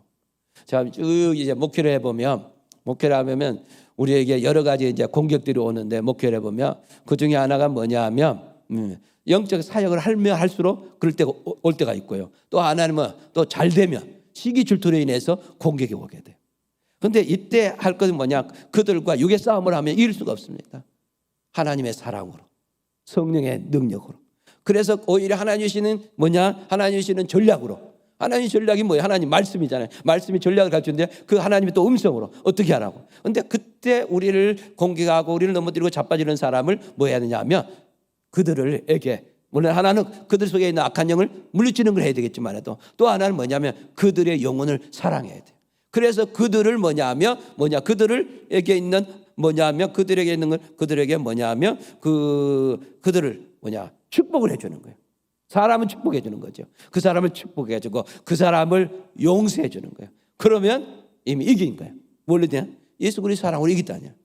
자, 쭉 이제 목회를 해보면 우리에게 여러 가지 이제 공격들이 오는데 목회를 해보면 그 중에 하나가 뭐냐 하면 영적 사역을 하면 할수록 그럴 때가 올 때가 있고요. 또 하나님은 또 잘 되면 시기 질투로 인해서 공격이 오게 돼요. 그런데 이때 할 것은 뭐냐? 그들과 육의 싸움을 하면 이길 수가 없습니다. 하나님의 사랑으로, 성령의 능력으로. 그래서 오히려 하나님 주시는 뭐냐? 하나님 주시는 전략으로. 하나님 전략이 뭐예요? 하나님 말씀이잖아요. 말씀이 전략을 가르치는데 그 하나님이 또 음성으로 어떻게 하라고. 그런데 그때 우리를 공격하고 우리를 넘어뜨리고 자빠지는 사람을 뭐 해야 되냐 하면 그들에게 물론 하나는 그들 속에 있는 악한 영을 물리치는 걸 해야 되겠지만 해도 또 하나는 뭐냐면 그들의 영혼을 사랑해야 돼요. 그래서 그들을 그들에게 있는 걸 그들에게 뭐냐면 그들을 축복을 해주는 거예요. 사람은 축복해 주는 거죠. 그 사람을 축복해 주고 그 사람을 용서해 주는 거예요. 그러면 이미 이긴 거예요. 뭘로 되냐? 예수 그리스도 사랑으로 이기다냐.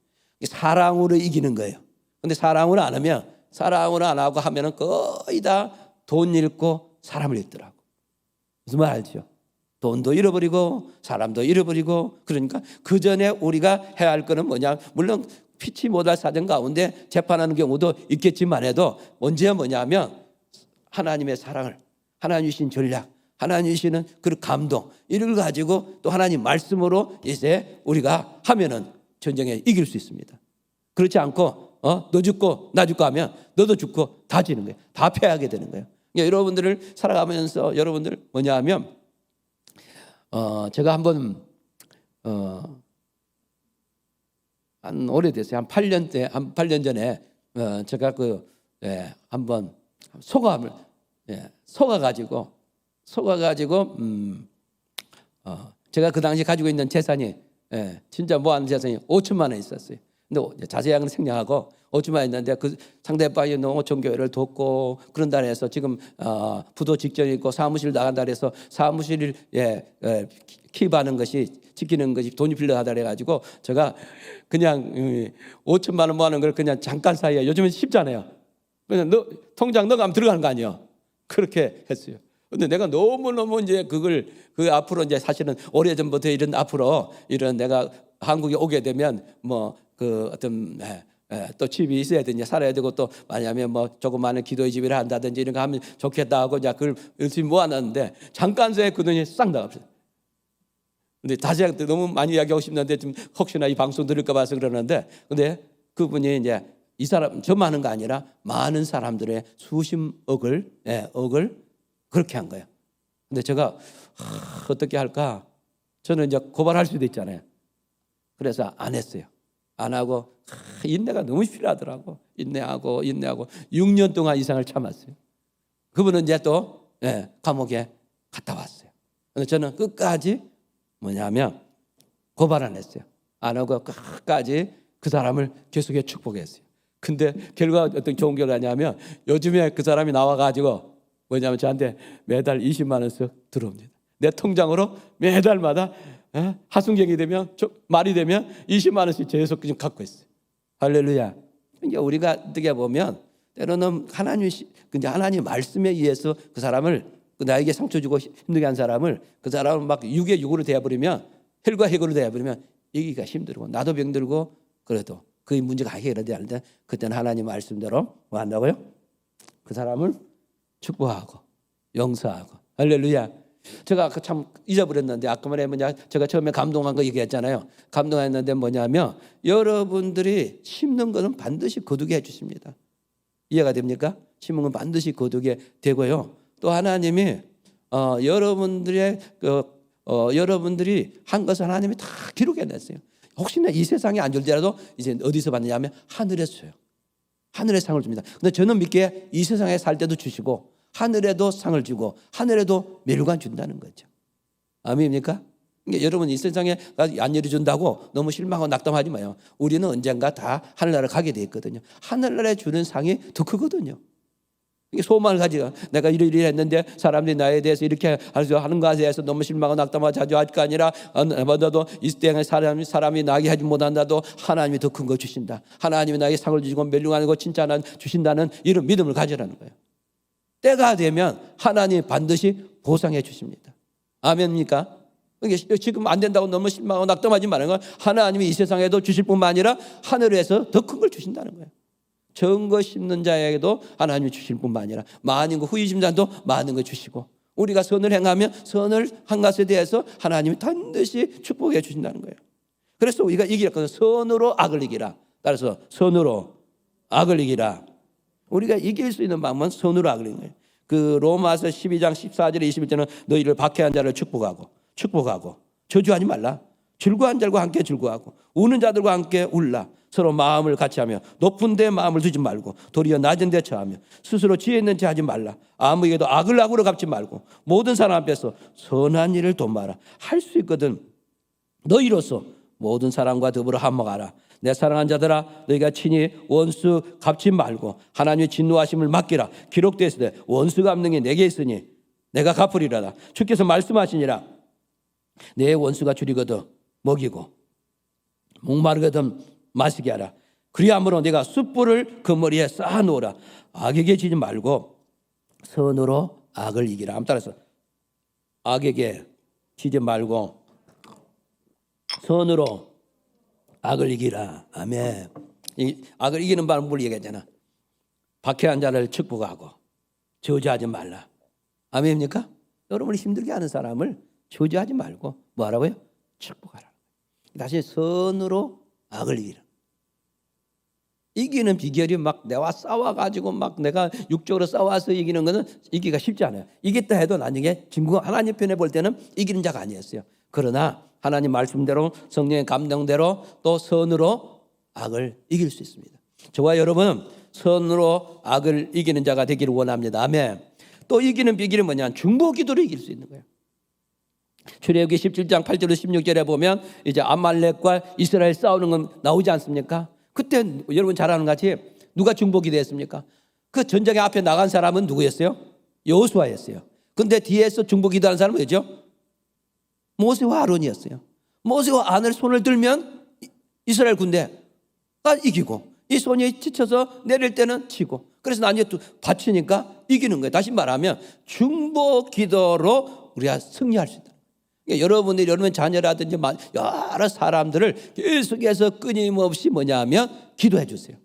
사랑으로 이기는 거예요. 근데 사랑으로 안 하고 하면은 거의 다 돈 잃고 사람을 잃더라고. 무슨 말 알죠? 돈도 잃어버리고 사람도 잃어버리고. 그러니까 그 전에 우리가 해야 할 거는 뭐냐? 물론 피치 못할 사정 가운데 재판하는 경우도 있겠지만 해도 언제 뭐냐면 하나님의 사랑을, 하나님 주신 전략, 하나님 주시는 그 감동 이를 가지고 또 하나님 말씀으로 이제 우리가 하면은 전쟁에 이길 수 있습니다. 그렇지 않고 너 죽고 나 죽고 하면 너도 죽고 다 지는 거예요. 다 패하게 되는 거예요. 그러니까 여러분들을 살아가면서 여러분들 뭐냐 하면 제가 한번 한 오래됐어요. 한 8년 전에 제가 한번 속아가지고 제가 그 당시 가지고 있는 재산이 진짜 모아놓은 재산이 5천만 원 있었어요. 근데 자세한 건 생략하고 5천만 원 있는데 그 상대방이 농어촌 교회를 돕고 그런다 해서 지금 부도 직전에 있고 사무실 나간다 해서 사무실 킵하는 것이 지키는 것이 돈이 필요하다 해가지고 제가 그냥 5천만 원 모아놓은 걸 그냥 잠깐 사이에 요즘은 쉽잖아요. 그냥 통장 넣어가면 들어가는 거 아니에요. 그렇게 했어요. 근데 내가 너무너무 이제 그 앞으로 이제 사실은 오래전부터 앞으로 내가 한국에 오게 되면 어떤 또 집이 있어야 되냐 살아야 되고 또 만약에 조그마한 기도의 집을 한다든지 이런 거 하면 좋겠다 하고 이제 그걸 열심히 모아놨는데 잠깐 새에 그 돈이 싹 나갔어요. 근데 다시 너무 많이 이야기하고 싶는데 좀 혹시나 이 방송 들을까 봐서 그러는데 근데 그분이 이제 이 사람 저만 하는 거 아니라 많은 사람들의 수십억을 그렇게 한 거예요. 근데 제가 어떻게 할까? 저는 이제 고발할 수도 있잖아요. 그래서 안 했어요. 안 하고 인내가 너무 필요하더라고. 인내하고 6년 동안 이상을 참았어요. 그분은 이제 또 감옥에 갔다 왔어요. 근데 저는 끝까지 뭐냐면 고발 안 했어요. 안 하고 끝까지 그 사람을 계속해 축복했어요. 근데 결과가 어떤 좋은 결과냐면 요즘에 그 사람이 나와가지고 뭐냐면 저한테 매달 20만 원씩 들어옵니다. 내 통장으로 매달마다 하순경이 되면 말이 되면 20만 원씩 계속 그냥 갖고 있어요. 할렐루야. 그러니까 우리가 어떻게 보면 때로는 하나님 말씀에 의해서 그 사람을 나에게 상처 주고 힘들게 한 사람을 그 사람을 막 육에 육으로 대해버리면 혈과 핵으로 대해버리면 이기가 힘들고 나도 병들고 그래도 그 문제가 해결되지 않는데 그때는 하나님 말씀대로 뭐 한다고요? 그 사람을 축복하고 용서하고 할렐루야. 제가 참 잊어버렸는데 아까 말에 제가 처음에 감동한 거 얘기했잖아요. 감동했는데 뭐냐면 여러분들이 심는 것은 반드시 거두게 해주십니다. 이해가 됩니까? 심은 건 반드시 거두게 되고요. 또 하나님이 여러분들이 한 것을 하나님이 다 기록해냈어요. 혹시나 이 세상에 안 줄지라도 이제 어디서 받느냐면 하늘에서요. 하늘의 상을 줍니다. 근데 저는 믿기에 이 세상에 살 때도 주시고 하늘에도 상을 주고 하늘에도 멸관 준다는 거죠. 아멘입니까? 그러니까 여러분 이 세상에 안 열어준다고 너무 실망하고 낙담하지 마요. 우리는 언젠가 다 하늘나라를 가게 돼 있거든요. 하늘나라에 주는 상이 더 크거든요. 이게 소망을 가지고 내가 이리 했는데 사람들이 나에 대해서 이렇게 하는 것에 대해서 너무 실망하고 낙담하고 자주할 게 아니라 나도 이 땅에 사람이 나게 하지 못한다도 하나님이 더 큰 거 주신다. 하나님이 나에게 상을 주시고 멸륭하는 거 칭찬을 주신다는 이런 믿음을 가지라는 거예요. 때가 되면 하나님이 반드시 보상해 주십니다. 아멘입니까? 지금 안 된다고 너무 실망하고 낙담하지 말는 건 하나님이 이 세상에도 주실 뿐만 아니라 하늘에서 더 큰 걸 주신다는 거예요. 적은 거 심는 자에게도 하나님이 주실 뿐만 아니라 많은 거 후이심자도 많은 거 주시고 우리가 선을 행하면 선을 한 것에 대해서 하나님이 반드시 축복해 주신다는 거예요. 그래서 우리가 이기라. 선으로 악을 이기라. 따라서 선으로 악을 이기라. 우리가 이길 수 있는 방법은 선으로 악을 이기는 거예요. 그 로마서 12장 14절에 21절은 너희를 박해한 자를 축복하고 저주하지 말라. 즐거운 자들과 함께 즐거워하고 우는 자들과 함께 울라. 서로 마음을 같이 하며 높은 데 마음을 두지 말고 도리어 낮은 데 처하며 스스로 지혜 있는 체 하지 말라. 아무에게도 악을 악으로 갚지 말고 모든 사람 앞에서 선한 일을 도모하라. 할 수 있거든 너희로서 모든 사람과 더불어 한몫하라. 내 사랑한 자들아 너희가 친히 원수 갚지 말고 하나님의 진노하심을 맡기라. 기록되었으되 원수 갚는 게 내게 있으니 내가 갚으리라다. 주께서 말씀하시니라. 내 원수가 줄이거든 먹이고 목마르거든 마시게 하라. 그리함으로 내가 숯불을 그 머리에 쌓아놓으라. 악에게 지지 말고 선으로 악을 이기라. 한번 따라서 악에게 지지 말고 선으로 악을 이기라. 아멘. 악을 이기는 방법을 얘기했잖아. 박해한 자를 축복하고 저주하지 말라. 아멘입니까? 여러분이 힘들게 하는 사람을 저주하지 말고 뭐 하라고요? 축복하라. 다시 선으로 악을 이기라. 이기는 비결이 막 내와 싸워가지고 막 내가 육적으로 싸워서 이기는 것은 이기기가 쉽지 않아요. 이겼다 해도 나중에 진구가 하나님 편에 볼 때는 이기는 자가 아니었어요. 그러나 하나님 말씀대로 성령의 감동대로 또 선으로 악을 이길 수 있습니다. 저와 여러분은 선으로 악을 이기는 자가 되기를 원합니다. 아멘. 또 이기는 비결이 뭐냐? 중보 기도로 이길 수 있는 거예요. 출애굽기 17장 8절로 16절에 보면 이제 아말렉과 이스라엘 싸우는 건 나오지 않습니까? 그때 여러분 잘 아는 같이 누가 중보 기도했습니까? 그 전쟁의 앞에 나간 사람은 누구였어요? 여호수아였어요. 근데 뒤에서 중보 기도하는 사람은 뭐죠? 모세와 아론이었어요. 모세와 아론을 손을 들면 이스라엘 군대가 이기고 이 손이 지쳐서 내릴 때는 치고 그래서 나중에 또 받치니까 이기는 거예요. 다시 말하면 중보 기도로 우리가 승리할 수 있다. 그러니까 여러분들이 여러분 자녀라든지 여러 사람들을 계속해서 끊임없이 뭐냐면 기도해 주세요.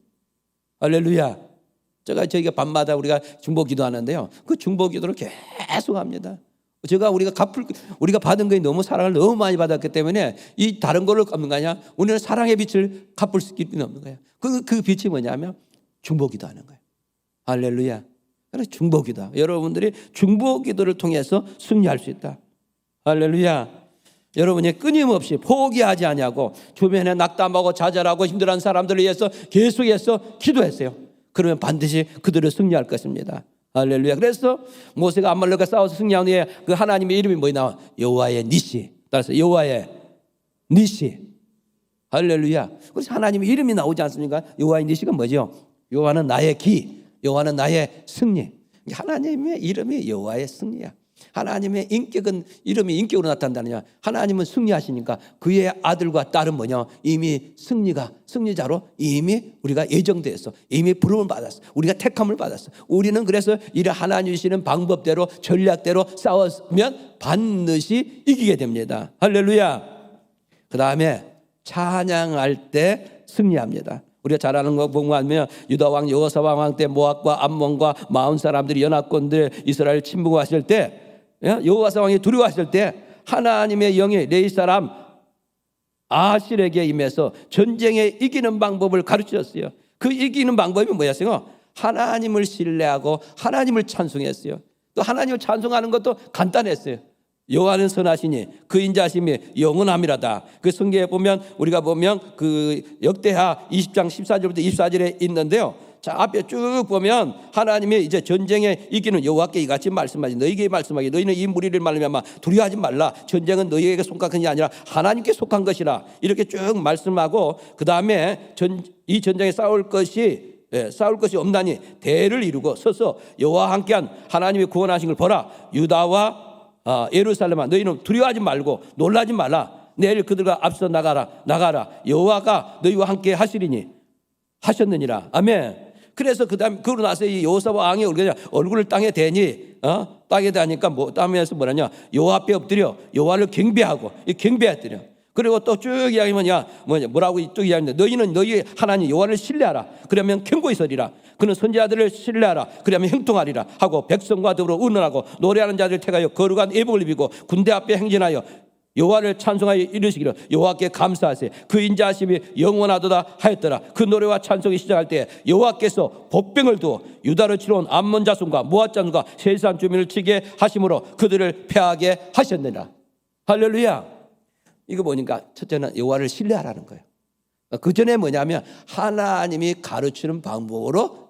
할렐루야. 저희가 밤마다 우리가 중보 기도하는데요. 그 중보 기도를 계속 합니다. 우리가 받은 거에 너무 사랑을 너무 많이 받았기 때문에 이 다른 걸로 갚는 거 아니야. 우리는 사랑의 빛을 갚을 수 없는 거예요. 그 빛이 뭐냐면 중보 기도하는 거예요. 할렐루야. 그래서 중보 기도. 여러분들이 중보 기도를 통해서 승리할 수 있다. 할렐루야. 여러분이 끊임없이 포기하지 아니하고 주변에 낙담하고 좌절하고 힘들어하는 사람들을 위해서 계속해서 기도했어요. 그러면 반드시 그들을 승리할 것입니다. 할렐루야. 그래서 모세가 아말렉과 싸워서 승리한 후에 그 하나님의 이름이 뭐에 나와? 여호와의 니시. 따라서 여호와의 니시. 할렐루야. 그래서 하나님의 이름이 나오지 않습니까? 여호와의 니시가 뭐죠? 여호와는 나의 기, 여호와는 나의 승리. 하나님의 이름이 여호와의 승리야. 하나님의 인격은 이름이 인격으로 나타난다느냐? 하나님은 승리하시니까 그의 아들과 딸은 뭐냐? 이미 승리자로 이미 우리가 예정되었어. 이미 부름을 받았어. 우리가 택함을 받았어. 우리는 그래서 이를 하나님 주시는 방법대로 전략대로 싸우면 반드시 이기게 됩니다. 할렐루야. 그 다음에 찬양할 때 승리합니다. 우리가 잘 아는 거 보면 유다 왕 여호사밧 왕 때 모압과 암몬과 마온 사람들이 연합군들 이스라엘 침공하실 때 여호와사 왕이 두려워하실 때 하나님의 영이 레위 사람 아실에게 임해서 전쟁에 이기는 방법을 가르치셨어요. 그 이기는 방법이 뭐였어요? 하나님을 신뢰하고 하나님을 찬송했어요. 또 하나님을 찬송하는 것도 간단했어요. 여호와는 선하시니 그 인자심이 영원함이라다. 그 성경에 보면 우리가 보면 그 역대하 20장 14절부터 24절에 있는데요. 자, 앞에 쭉 보면 하나님이 이제 전쟁에 이기는 여호와께 이같이 말씀하시 너희에게 말씀하기 너희는 이 무리를 말미암아 두려워하지 말라. 전쟁은 너희에게 속한 것이 아니라 하나님께 속한 것이라. 이렇게 쭉 말씀하고 그 다음에 이 전쟁에 싸울 것이 없나니 대를 이루고 서서 여호와와 함께한 하나님의 구원하신 걸 보라. 유다와 예루살렘아 너희는 두려워하지 말고 놀라지 말라. 내일 그들과 앞서 나가라. 여호와가 너희와 함께 하시리니 하셨느니라. 아멘. 그래서 그러고 나서 이 여호사밧 왕이 얼굴을 땅에 대니 땅에 대니까 땅에서 뭐라냐? 여호와 앞에 엎드려 여호와를 경배하고 경배했더려. 그리고 또 쭉 이야기하면 뭐라고 쭉 이야기하는데 너희는 너희 하나님 여호와를 신뢰하라. 그러면 견고히 서리라. 그는 선지자들을 신뢰하라. 그러면 형통하리라 하고 백성과 더불어 의논하고 노래하는 자들을 택하여 거룩한 예복을 입히고 군대 앞에 행진하여 여호와를 찬송하여 이르시기를 여호와께 감사하세. 그 인자하심이 영원하도다 하였더라. 그 노래와 찬송이 시작할 때 여호와께서 복병을 두어 유다로 치러온 암몬 자손과 모압 자손과 세상 주민을 치게 하심으로 그들을 패하게 하셨느니라. 할렐루야. 이거 보니까 첫째는 여호와를 신뢰하라는 거예요. 그 전에 뭐냐면 하나님이 가르치는 방법으로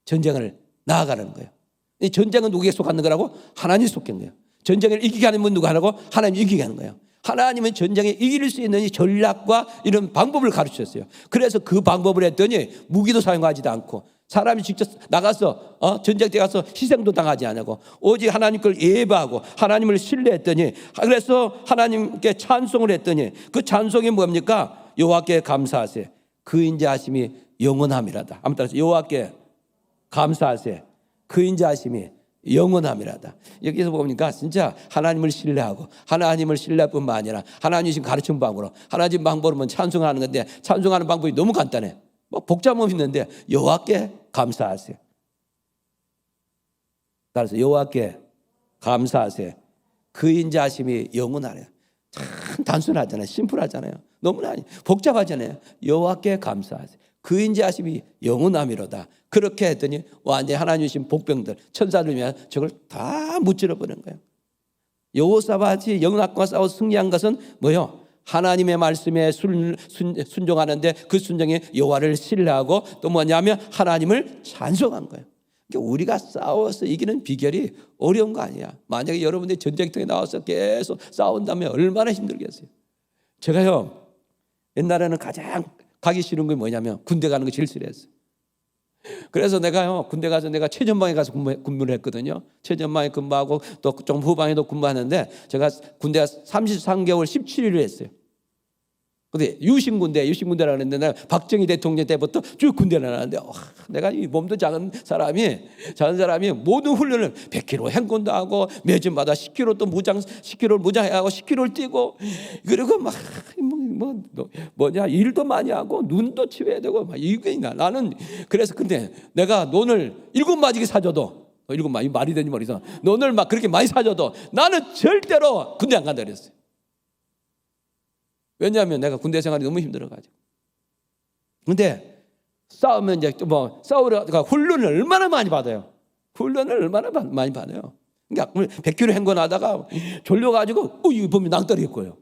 전쟁을 나아가는 거예요. 이 전쟁은 누구에게 속하는 거라고? 하나님이 속한 거예요. 전쟁을 이기게 하는 분 누가 하라고? 하나님이 이기게 하는 거예요. 하나님은 전쟁에 이길 수 있는 전략과 이런 방법을 가르치셨어요. 그래서 그 방법을 했더니 무기도 사용하지도 않고 사람이 직접 나가서 전쟁터에 가서 희생도 당하지 않고 오직 하나님 걸 예배하고 하나님을 신뢰했더니 그래서 하나님께 찬송을 했더니 그 찬송이 뭡니까? 여호와께 감사하세. 그 인자하심이 영원함이라다. 한번 따라서 여호와께 감사하세. 그 인자하심이 영원함이라다. 여기서 보니까 진짜 하나님을 신뢰하고 하나님을 신뢰뿐만 아니라 하나님이 지금 가르친 방법으로 하나님 방법으로만 찬송하는 건데 찬송하는 방법이 너무 간단해. 복잡함이 있는데 여호와께 감사하세요. 따라서 여호와께 감사하세요. 그 인자하심이 영원하래요. 참 단순하잖아요. 심플하잖아요. 너무나 복잡하잖아요. 여호와께 감사하세요. 그 인자하심이 영원함이로다. 그렇게 했더니 완전히 하나님 주신 복병들 천사들이면 저걸 다 무찌러 버리는 거예요. 여호사밧이 영락과 싸워 승리한 것은 뭐요? 하나님의 말씀에 순종하는데 그 순종에 여호와를 신뢰하고 또 뭐냐면 하나님을 찬송한 거예요. 그러니까 우리가 싸워서 이기는 비결이 어려운 거 아니야. 만약에 여러분들이 전쟁터에 나와서 계속 싸운다면 얼마나 힘들겠어요. 제가요 옛날에는 가장 가기 싫은 게 뭐냐면 군대 가는 거 제일 싫어했어요. 그래서 내가요 군대 가서 내가 최전방에 가서 근무를 했거든요. 최전방에 근무하고 또 좀 후방에도 근무하는데 제가 군대 33개월 17일을 했어요. 근데 유신군대라고 했는데 내가 박정희 대통령 때부터 쭉 군대를 나왔는데 내가 이 몸도 작은 사람이 모든 훈련을 100km 행군도 하고 매주마다 10km 또 10km를 무장하고 10km를 뛰고 그리고 막 일도 많이 하고 눈도 치워야 되고 막 이게 나는 그래서 근데 내가 논을 7마디기 사줘도 7마디 말이 되니 말이죠. 논을 막 그렇게 많이 사줘도 나는 절대로 군대 안 간다 그랬어요. 왜냐하면 내가 군대 생활이 너무 힘들어가지고. 근데 싸우면 이제 싸우러 훈련을 얼마나 많이 받아요. 훈련을 얼마나 많이 받아요. 그러니까 100km 행군하다가 졸려가지고 이거 보면 낭떠러질 거예요.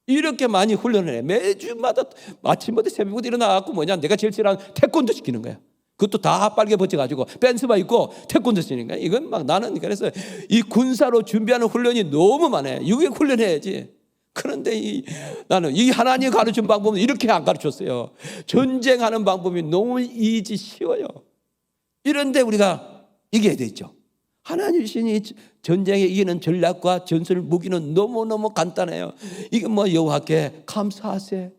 이렇게 많이 훈련을 해. 매주마다 아침부터 새벽부터 일어나갖고 내가 제일 싫어하는 태권도 시키는 거야. 그것도 다 빨개 벗겨가지고 댄스바 입고 태권도 시키는 거야. 이건 나는 그래서 이 군사로 준비하는 훈련이 너무 많아요. 이게 훈련해야지. 그런데 나는 이 하나님이 가르친 방법은 이렇게 안 가르쳤어요. 전쟁하는 방법이 너무 쉬워요. 이런데 우리가 이겨야 되죠. 하나님 신이 전쟁에 이기는 전략과 전술 무기는 너무너무 간단해요. 이게 뭐 여호와께 감사하세.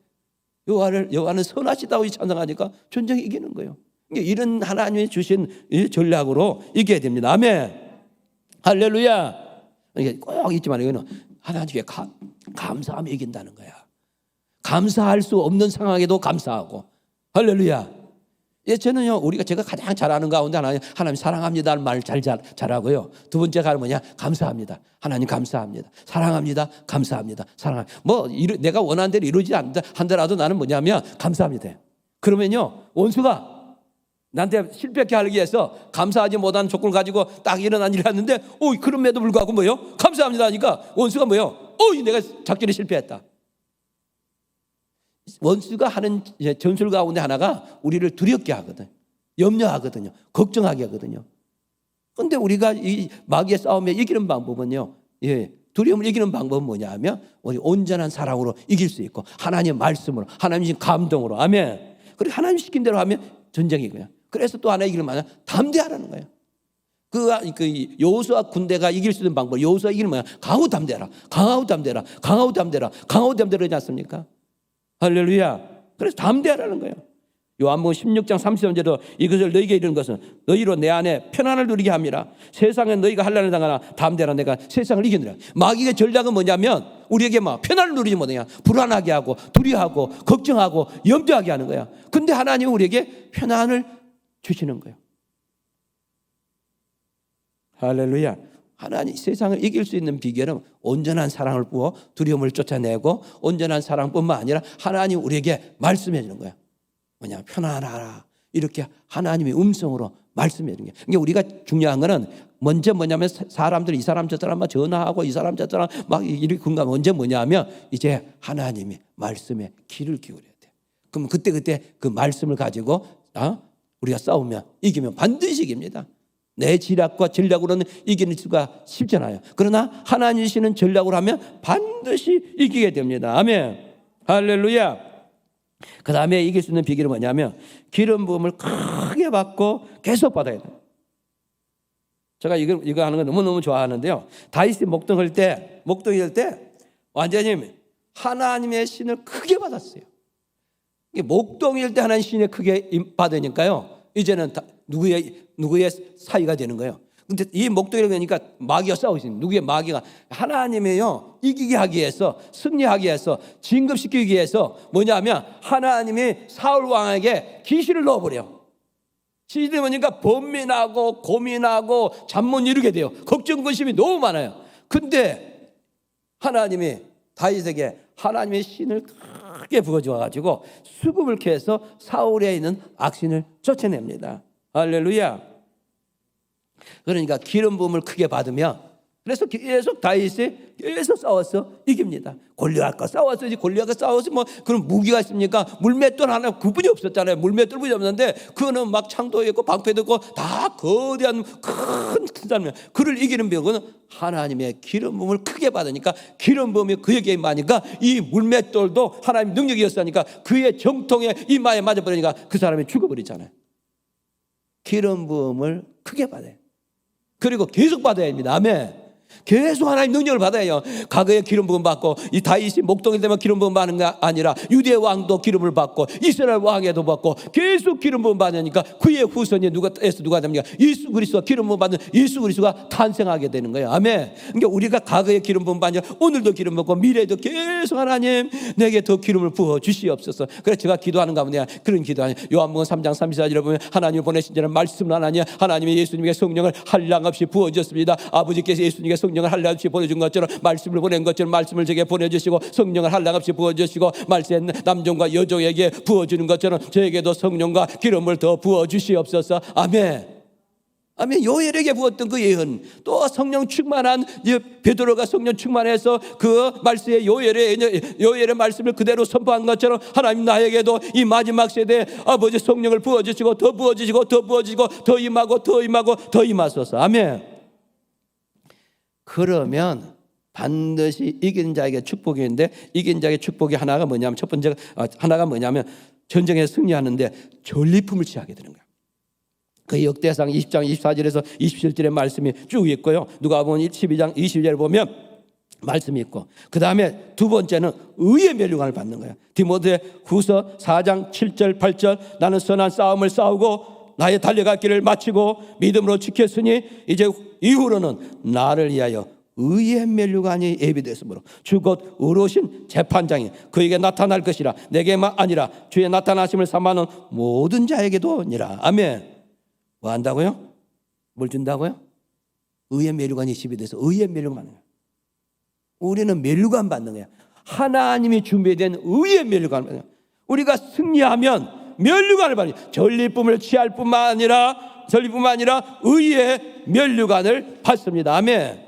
여호와는 선하시다고 찬양하니까 전쟁에 이기는 거예요. 이런 하나님이 주신 이 전략으로 이겨야 됩니다. 아멘. 할렐루야. 이게 꼭 있지만 이거는 하나님께 감사하며 이긴다는 거야. 감사할 수 없는 상황에도 감사하고. 할렐루야. 예, 저는요, 제가 가장 잘하는 가운데 하나님 사랑합니다는 말을 잘하고요. 두 번째가 뭐냐? 감사합니다. 하나님 감사합니다. 사랑합니다. 감사합니다. 사랑합니다. 내가 원하는 대로 이루지 않더라도 나는 뭐냐면 감사합니다. 그러면요, 원수가 나한테 실패하게 하기 위해서 감사하지 못한 조건을 가지고 딱 일어난 일을 했는데, 그럼에도 불구하고 뭐요? 감사합니다 하니까 원수가 뭐요? 내가 작전에 실패했다. 원수가 하는 전술 가운데 하나가 우리를 두렵게 하거든. 염려하거든요. 걱정하게 하거든요. 그런데 우리가 이 마귀의 싸움에 이기는 방법은요. 두려움을 이기는 방법은 뭐냐 하면 우리 온전한 사랑으로 이길 수 있고 하나님의 말씀으로 하나님의 감동으로. 아멘. 그리고 하나님 시킨 대로 하면 전쟁이고요. 그래서 또 하나 이기는 뭐냐? 담대하라는 거예요. 그 여호수아 군대가 이길 수 있는 방법. 여호수아 이기는 뭐냐? 강하고 담대하라. 강하고 담대하라. 강하고 담대하라. 강하고 담대하라 하지 않습니까? 할렐루야. 그래서 담대하라는 거예요. 요한복음 16장 33절에도 이것을 너희에게 이르는 것은 너희로 내 안에 편안을 누리게 함이라. 세상에 너희가 환난을 당하나 담대하라. 내가 세상을 이기느라. 마귀의 전략은 뭐냐면 우리에게 편안을 누리지 못하냐. 불안하게 하고 두려워하고 걱정하고 염려하게 하는 거야. 근데 하나님은 우리에게 편안을 주시는 거예요. 할렐루야. 하나님 세상을 이길 수 있는 비결은 온전한 사랑을 부어 두려움을 쫓아내고 온전한 사랑뿐만 아니라 하나님 우리에게 말씀해 주는 거야. 뭐냐? 편안하라. 이렇게 하나님의 음성으로 말씀해 주는 게. 그러니까 우리가 중요한 거는 먼저 뭐냐면 사람들 이 사람 저 사람 막 전화하고 이 사람 저 사람 막 이렇게 근가 먼저 뭐냐면 이제 하나님의 말씀에 귀를 기울여야 돼. 그럼 그때 그 말씀을 가지고 우리가 싸우면 이기면 반드시 이깁니다. 내 지략과 전략으로는 이기는 수가 쉽잖아요. 그러나 하나님 주시는 전략으로 하면 반드시 이기게 됩니다. 아멘. 할렐루야. 그 다음에 이길 수 있는 비결은 뭐냐면 기름 부음을 크게 받고 계속 받아야 돼요. 제가 이거 하는 거 너무너무 좋아하는데요. 다윗이 목동할 때 완전히 하나님의 신을 크게 받았어요. 목동일 때 하나님 신을 크게 받으니까요. 이제는 누구의 사이가 되는 거예요. 근데 이 목동이라고 그러니까 마귀가 싸우고 있습니다. 누구의 마귀가 하나님이요 이기게 하기 위해서 승리하기 위해서 진급시키기 위해서 뭐냐면 하나님이 사울 왕에게 기시를 넣어버려. 기시를 넣으니까 번민하고 고민하고 잠 못 이루게 돼요. 걱정 근심이 너무 많아요. 근데 하나님이 다윗에게 하나님의 신을 크게 부어주어가지고 수금을 캐서 사울에 있는 악신을 쫓아냅니다. 할렐루야. 그러니까 기름 부음을 크게 받으면 그래서 계속 다윗이 계속 싸워서 이깁니다. 골리앗과 싸웠어야지. 골리앗과 싸워서 그런 무기가 있습니까? 물맷돌 하나 구분이 없었잖아요. 물맷돌이 없는데 그거는 막 창도 있고 방패도 있고 다 거대한 큰 사람이에요. 그를 이기는 병은 하나님의 기름 부음을 크게 받으니까 기름 부음이 그에게 임하니까 이 물맷돌도 하나님 능력이었으니까 그의 정통에 이마에 맞아버리니까 그 사람이 죽어버리잖아요. 기름 부음을 크게 받아요. 그리고 계속 받아야 합니다. 아멘. 계속 하나님 능력을 받아요. 과거에 기름 부음 받고 이 다윗이 목동이 되면 기름 부음 받는 게 아니라 유대 왕도 기름을 받고 이스라엘 왕에도 받고 계속 기름 부음 받으니까 그의 후손이 누가 됩니까? 예수 그리스도가 기름 부음 받는 예수 그리스도가 탄생하게 되는 거예요. 아멘. 그러니까 우리가 과거에 기름 부음 받냐 오늘도 기름 받고 미래에도 계속 하나님 내게 더 기름을 부어 주시옵소서. 그래서 제가 기도하는 가운데 그런 기도하는 요한복음 3장 34절에 보면 하나님을 보내신 자는 말씀을 하나니 하나님이 예수님에게 성령을 한량없이 부어주셨습니다. 아버지께서 예수님에게 성령을 한량없이 보내준 것처럼 말씀을 보낸 것처럼 말씀을 제게 보내주시고 성령을 한량없이 부어주시고 말씀 남종과 여종에게 부어주는 것처럼 저에게도 성령과 기름을 더 부어주시옵소서. 아멘. 아멘. 요엘에게 부었던 그 예언 또 성령 충만한 베드로가 성령 충만해서 그 말씀의 요엘의 말씀을 그대로 선포한 것처럼 하나님 나에게도 이 마지막 세대에 아버지 성령을 부어주시고 더 부어주시고 더 부어주시고 더 임하고 더 임하고 더 임하소서. 아멘. 그러면 반드시 이긴 자에게 축복이 있는데 이긴 자에게 축복이 하나가 뭐냐면 첫 번째 하나가 뭐냐면 전쟁에 승리하는데 전리품을 취하게 되는 거야. 그 역대상 20장 24절에서 27절의 말씀이 쭉 있고요. 누가복음 12장 20절에 보면 말씀이 있고, 그 다음에 두 번째는 의의 멸류관을 받는 거예요. 디모데후서 4장 7절 8절 나는 선한 싸움을 싸우고 나의 달려갈 길을 마치고 믿음으로 지켰으니 이제 이후로는 나를 위하여 의의 멸류관이 예비되었으므로 주 곧 의로우신 재판장이 그에게 나타날 것이라. 내게만 아니라 주의 나타나심을 삼하는 모든 자에게도니라. 아멘. 뭐 한다고요? 뭘 준다고요? 의의 멸류관이 예비돼서 의의 멸류관 받는 거예요. 우리는 멸류관 받는 거예요. 하나님이 준비된 의의 멸류관을 받는 거예요. 우리가 승리하면 멸류관을 받는 거예요. 전리품을 취할 뿐만 아니라 의의 멸류관을 받습니다. 아멘.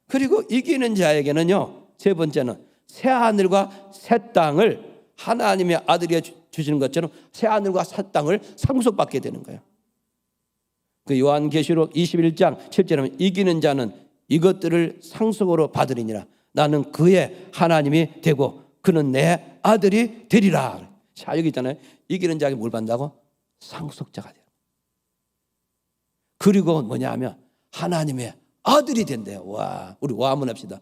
그리고 이기는 자에게는요, 세 번째는 새 하늘과 새 땅을 하나님의 아들이 주시는 것처럼 새 하늘과 새 땅을 상속받게 되는 거예요. 그 요한계시록 21장 7절에 이기는 자는 이것들을 상속으로 받으리니라. 나는 그의 하나님이 되고 그는 내 아들이 되리라. 자, 여기 있잖아요. 이기는 자에게 뭘 받는다고? 상속자가 돼요. 그리고 뭐냐 하면 하나님의 아들이 된대요. 와, 우리 와 한번 합시다.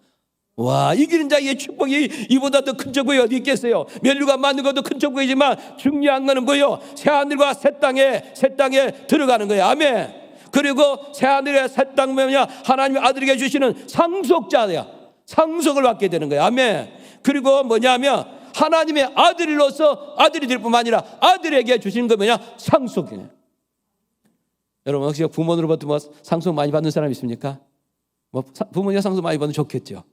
와, 이기는 자의 축복이 이보다 더 큰 축복이 어디 있겠어요? 멸류관 만든 것도 큰 축복이지만 중요한 거는 뭐예요? 새 하늘과 새 땅에 들어가는 거예요. 아멘. 그리고 새 하늘의 새 땅 뭐냐? 하나님의 아들에게 주시는 상속자야. 상속을 받게 되는 거예요. 아멘. 그리고 뭐냐면 하나님의 아들로서 아들이 될 뿐만 아니라 아들에게 주시는 거 뭐냐? 상속이에요. 여러분 혹시 부모로부터 뭐 상속 많이 받는 사람 있습니까? 뭐 부모님 상속 많이 받으면 좋겠죠.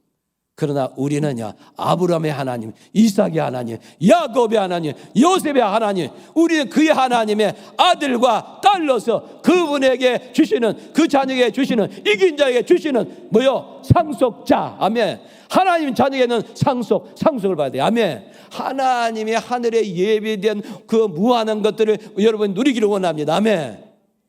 그러나 우리는요, 아브라함의 하나님, 이삭의 하나님, 야곱의 하나님, 요셉의 하나님, 우리는 그의 하나님의 아들과 딸로서 그분에게 주시는, 그 자녀에게 주시는, 이긴 자에게 주시는 뭐요? 상속자. 아멘. 하나님 자녀에게는 상속을 받아야 돼요. 아멘. 하나님의 하늘에 예비된 그 무한한 것들을 여러분 누리기를 원합니다. 아멘.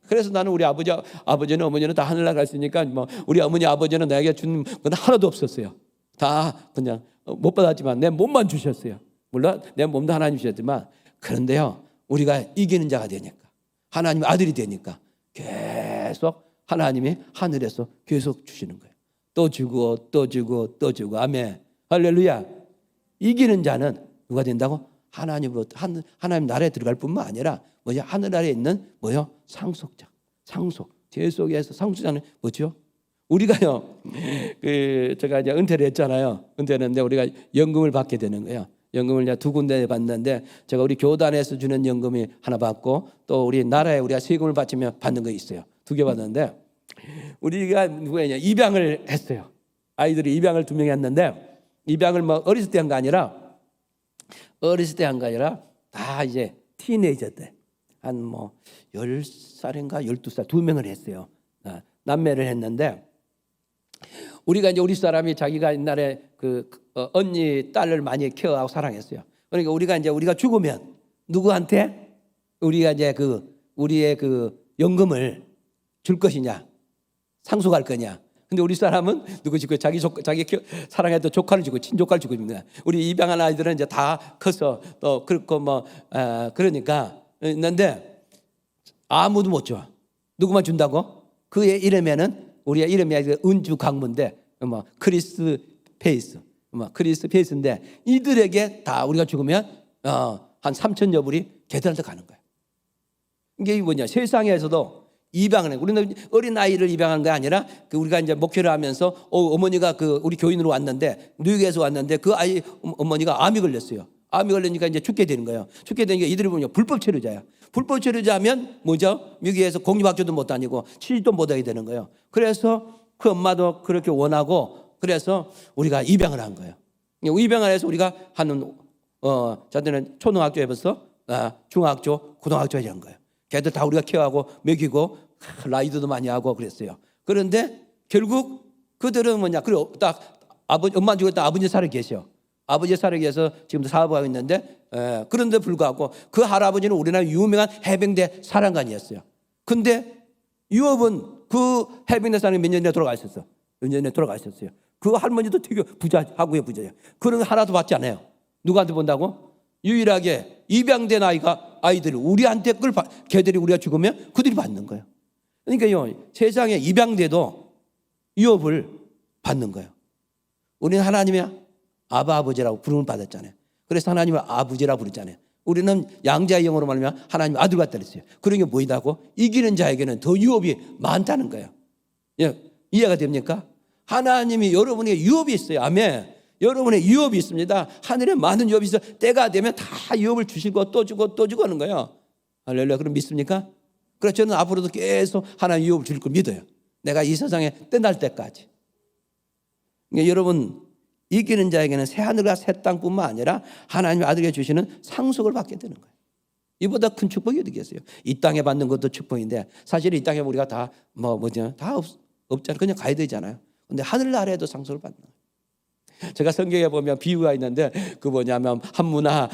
그래서 나는 우리 아버지는 어머니는 다 하늘나라 갔으니까 뭐 우리 어머니 아버지는 나에게 준 건 하나도 없었어요. 다 그냥 못 받았지만 내 몸만 주셨어요. 물론 내 몸도 하나님 주셨지만, 그런데요, 우리가 이기는 자가 되니까, 하나님의 아들이 되니까 계속 하나님이 하늘에서 계속 주시는 거예요. 또 주고 또 주고 또 주고. 아멘. 할렐루야. 이기는 자는 누가 된다고? 하나님으로부터 하나님 나라에 들어갈 뿐만 아니라 뭐냐? 하늘 아래에 있는 뭐요? 상속자. 상속. 제 속에서 상속자는 뭐죠? 우리가요, 제가 이제 은퇴를 했잖아요. 은퇴를 했는데 우리가 연금을 받게 되는 거예요. 연금을 이제 두 군데 받는데, 제가 우리 교단에서 주는 연금이 하나 받고, 또 우리 나라에 우리가 세금을 바치면 받는 거 있어요. 두 개 받는데, 우리가 누구냐 입양을 했어요. 아이들이 입양을 2명이 했는데, 입양을 뭐 어렸을 때 한 거 아니라 다 이제 티네이저 때 한 뭐 10살인가 12살 2명을 했어요. 남매를 했는데, 우리가 이제 우리 사람이 자기가 옛날에 언니 딸을 많이 케어하고 사랑했어요. 그러니까 우리가 죽으면 누구한테 우리가 이제 우리의 연금을 줄 것이냐, 상속할 거냐. 근데 우리 사람은 누구지? 자기 사랑했던 조카를 주고 친조카를 주고 있습니다. 우리 입양한 아이들은 이제 다 커서 또 그렇고 뭐 그러니까 있는데 아무도 못 줘. 누구만 준다고? 그의 이름에는 우리가 이름이 은주 강문데 뭐 크리스 페이스인데, 이들에게 다 우리가 죽으면 한 3천여 불이 걔들한테 가는 거예요. 이게 뭐냐? 세상에서도 입양을 해. 우리는 어린 아이를 입양하는 게 아니라 우리가 이제 목회를 하면서 어머니가 우리 교인으로 왔는데, 뉴욕에서 왔는데 그 아이 어머니가 암이 걸렸어요. 암이 걸리니까 이제 죽게 되는 거예요. 죽게 되니까 이들이 보면 불법 체류자야. 불법 체류자면 뭐죠? 미국에서 공립학교도 못 다니고 취직도 못 하게 되는 거예요. 그래서 그 엄마도 그렇게 원하고, 그래서 우리가 입양을 한 거예요. 입양을 해서 우리가 하는 자들은 초등학교에 벌써 중학교, 고등학교에 한 거예요. 걔들 다 우리가 케어하고 먹이고 라이드도 많이 하고 그랬어요. 그런데 결국 그들은 뭐냐? 그리고 딱 엄마 죽었다 아버지 살아 계셔. 아버지 살아 계셔서 지금도 사업을 하고 있는데, 그런데 불구하고 그 할아버지는 우리나라 유명한 해병대 사령관이었어요. 근데 유업은 그 해병대 사령관이 몇 년에 돌아가셨어. 몇 년에 돌아가셨어요. 그 할머니도 되게 부자예요. 그런 거 하나도 받지 않아요. 누구한테 본다고? 유일하게 입양된 아이들 우리한테 걔들이 우리가 죽으면 그들이 받는 거예요. 그러니까요, 세상에 입양돼도 유업을 받는 거예요. 우리는 하나님의 아버지라고 부름을 받았잖아요. 그래서 하나님을 아버지라고 부르잖아요. 우리는 양자의 영어로 말하면 하나님 아들 같다 그랬어요. 그러니까 뭐이다고? 이기는 자에게는 더 유업이 많다는 거예요. 예, 이해가 됩니까? 하나님이 여러분에게 유업이 있어요. 아멘. 여러분의 유업이 있습니다. 하늘에 많은 유업이 있어요. 때가 되면 다 유업을 주시고 또 주고 또 주고 하는 거예요. 할렐루야. 그럼 믿습니까? 그래서 저는 앞으로도 계속 하나님 유업을 줄 걸 믿어요. 내가 이 세상에 떠날 때까지. 그러니까 여러분, 이기는 자에게는 새하늘과 새 땅뿐만 아니라 하나님의 아들에게 주시는 상속을 받게 되는 거예요. 이보다 큰 축복이 어디 있겠어요? 이 땅에 받는 것도 축복인데 사실 이 땅에 우리가 다 다 없잖아요. 그냥 가야 되잖아요. 근데 하늘나라에도 상속을 받는 거예요. 제가 성경에 보면 비유가 있는데 그 뭐냐면 한 문화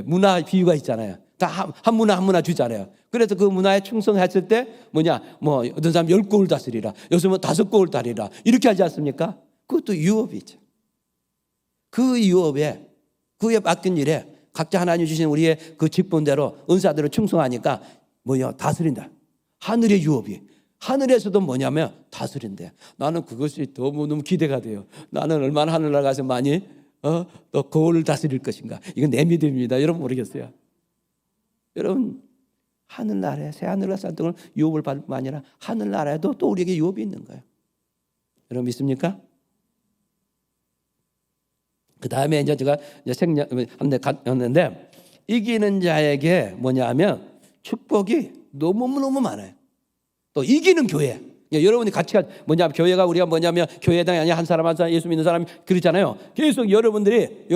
문화 비유가 있잖아요. 다 한 문화 주잖아요. 그래서 그 문화에 충성했을 때 어떤 사람 10국을 다스리라, 요즘은 5국을 다스리라 이렇게 하지 않습니까? 그것도 유업이죠. 그 유업에 그에 맡긴 일에 각자 하나님 주신 우리의 그 직분대로 은사대로 충성하니까 다스린다. 하늘의 유업이 하늘에서도 뭐냐면 다스린대. 나는 그것이 너무너무 기대가 돼요. 나는 얼마나 하늘나라 가서 많이 또 거울을 다스릴 것인가. 이건 내 믿음입니다. 여러분 모르겠어요. 여러분 하늘나라에 새하늘과 새 땅을 유업을 받을 뿐만 아니라 하늘나라에도 또 우리에게 유업이 있는 거예요. 여러분 믿습니까? 그 다음에 이제 제가 생략했는데 이기는 자에게 뭐냐면 축복이 너무너무 많아요. 또 이기는 교회. 여러분이 같이 교회가 우리가 뭐냐면 교회당이 아니라 한 사람 예수 믿는 사람이 그렇잖아요. 계속 여러분들이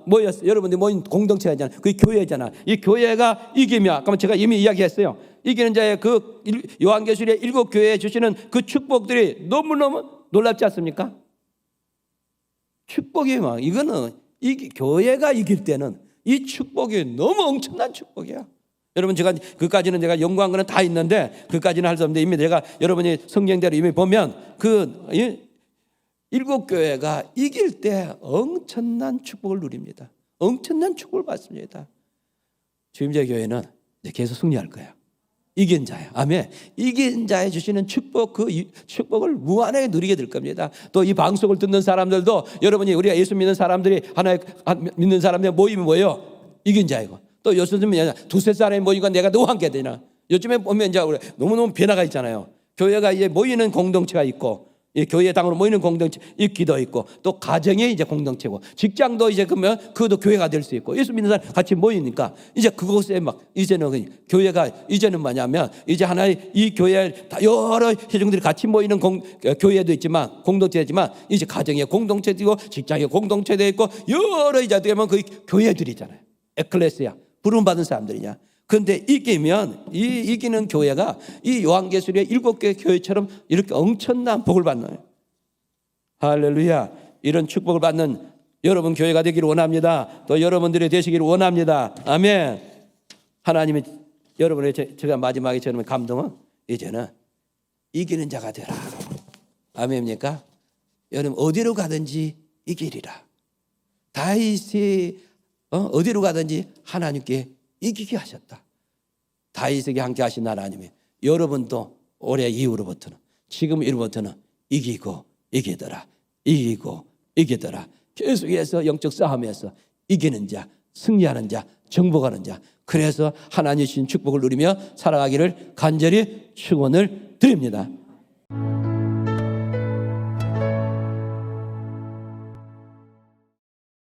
모였어요. 여러분들이 모인 공동체잖아요. 그게 교회잖아. 이 교회가 이기면 아까 제가 이미 이야기했어요. 이기는 자의 그 요한계시록의 7교회에 주시는 그 축복들이 너무너무 놀랍지 않습니까? 축복이 이거는 교회가 이길 때는 이 축복이 너무 엄청난 축복이야. 여러분 제가 그까지는 제가 연구한 거는 다 있는데 그까지는 할 수 없는데 이미 내가 여러분이 성경대로 이미 보면 그 7교회가 이길 때 엄청난 축복을 누립니다. 엄청난 축복을 받습니다. 주임자 교회는 이제 계속 승리할 거예요. 이긴 자예요. 아멘. 이긴 자에 주시는 축복, 그 축복을 무한하게 누리게 될 겁니다. 또 이 방송을 듣는 사람들도 여러분이 우리가 예수 믿는 사람들이 하나의 믿는 사람들의 모임이 뭐예요? 이긴 자이고. 또 요즘은 2-3 사람이 모이니까 내가 너 함께 되나. 요즘에 보면 이제 너무너무 변화가 있잖아요. 교회가 이제 모이는 공동체가 있고, 이 교회 당으로 모이는 공동체, 이 기도 있고, 또 가정이 이제 공동체고, 직장도 이제 그러면 그것도 교회가 될 수 있고, 예수 믿는 사람 같이 모이니까 이제 그곳에 이제는 교회가 이제는 뭐냐면 이제 하나의 이 교회 여러 회중들이 같이 모이는 교회도 있지만 공동체지만 이제 가정의 공동체도 있고, 직장의 공동체도 있고, 여러 이제 되면 그 교회들이잖아요. 에클레시아 부름 받은 사람들이냐. 그런데 이기면 이기는 교회가 이 요한계시록의 7교회 교회처럼 이렇게 엄청난 복을 받는 거예요. 할렐루야. 이런 축복을 받는 여러분 교회가 되기를 원합니다. 또 여러분들이 되시기를 원합니다. 아멘. 하나님이 여러분의 제가 마지막에 저는 감동은 이제는 이기는 자가 되라. 아멘입니까? 여러분 어디로 가든지 이기리라. 다윗이 어디로 가든지 하나님께 이기게 하셨다. 다윗에게 함께 하신 하나님이 여러분도 올해 이후로부터는 지금 이후로부터는 이기고 이기더라. 이기고 이기더라. 계속해서 영적 싸움에서 이기는 자, 승리하는 자, 정복하는 자. 그래서 하나님 주신 축복을 누리며 살아가기를 간절히 축원을 드립니다.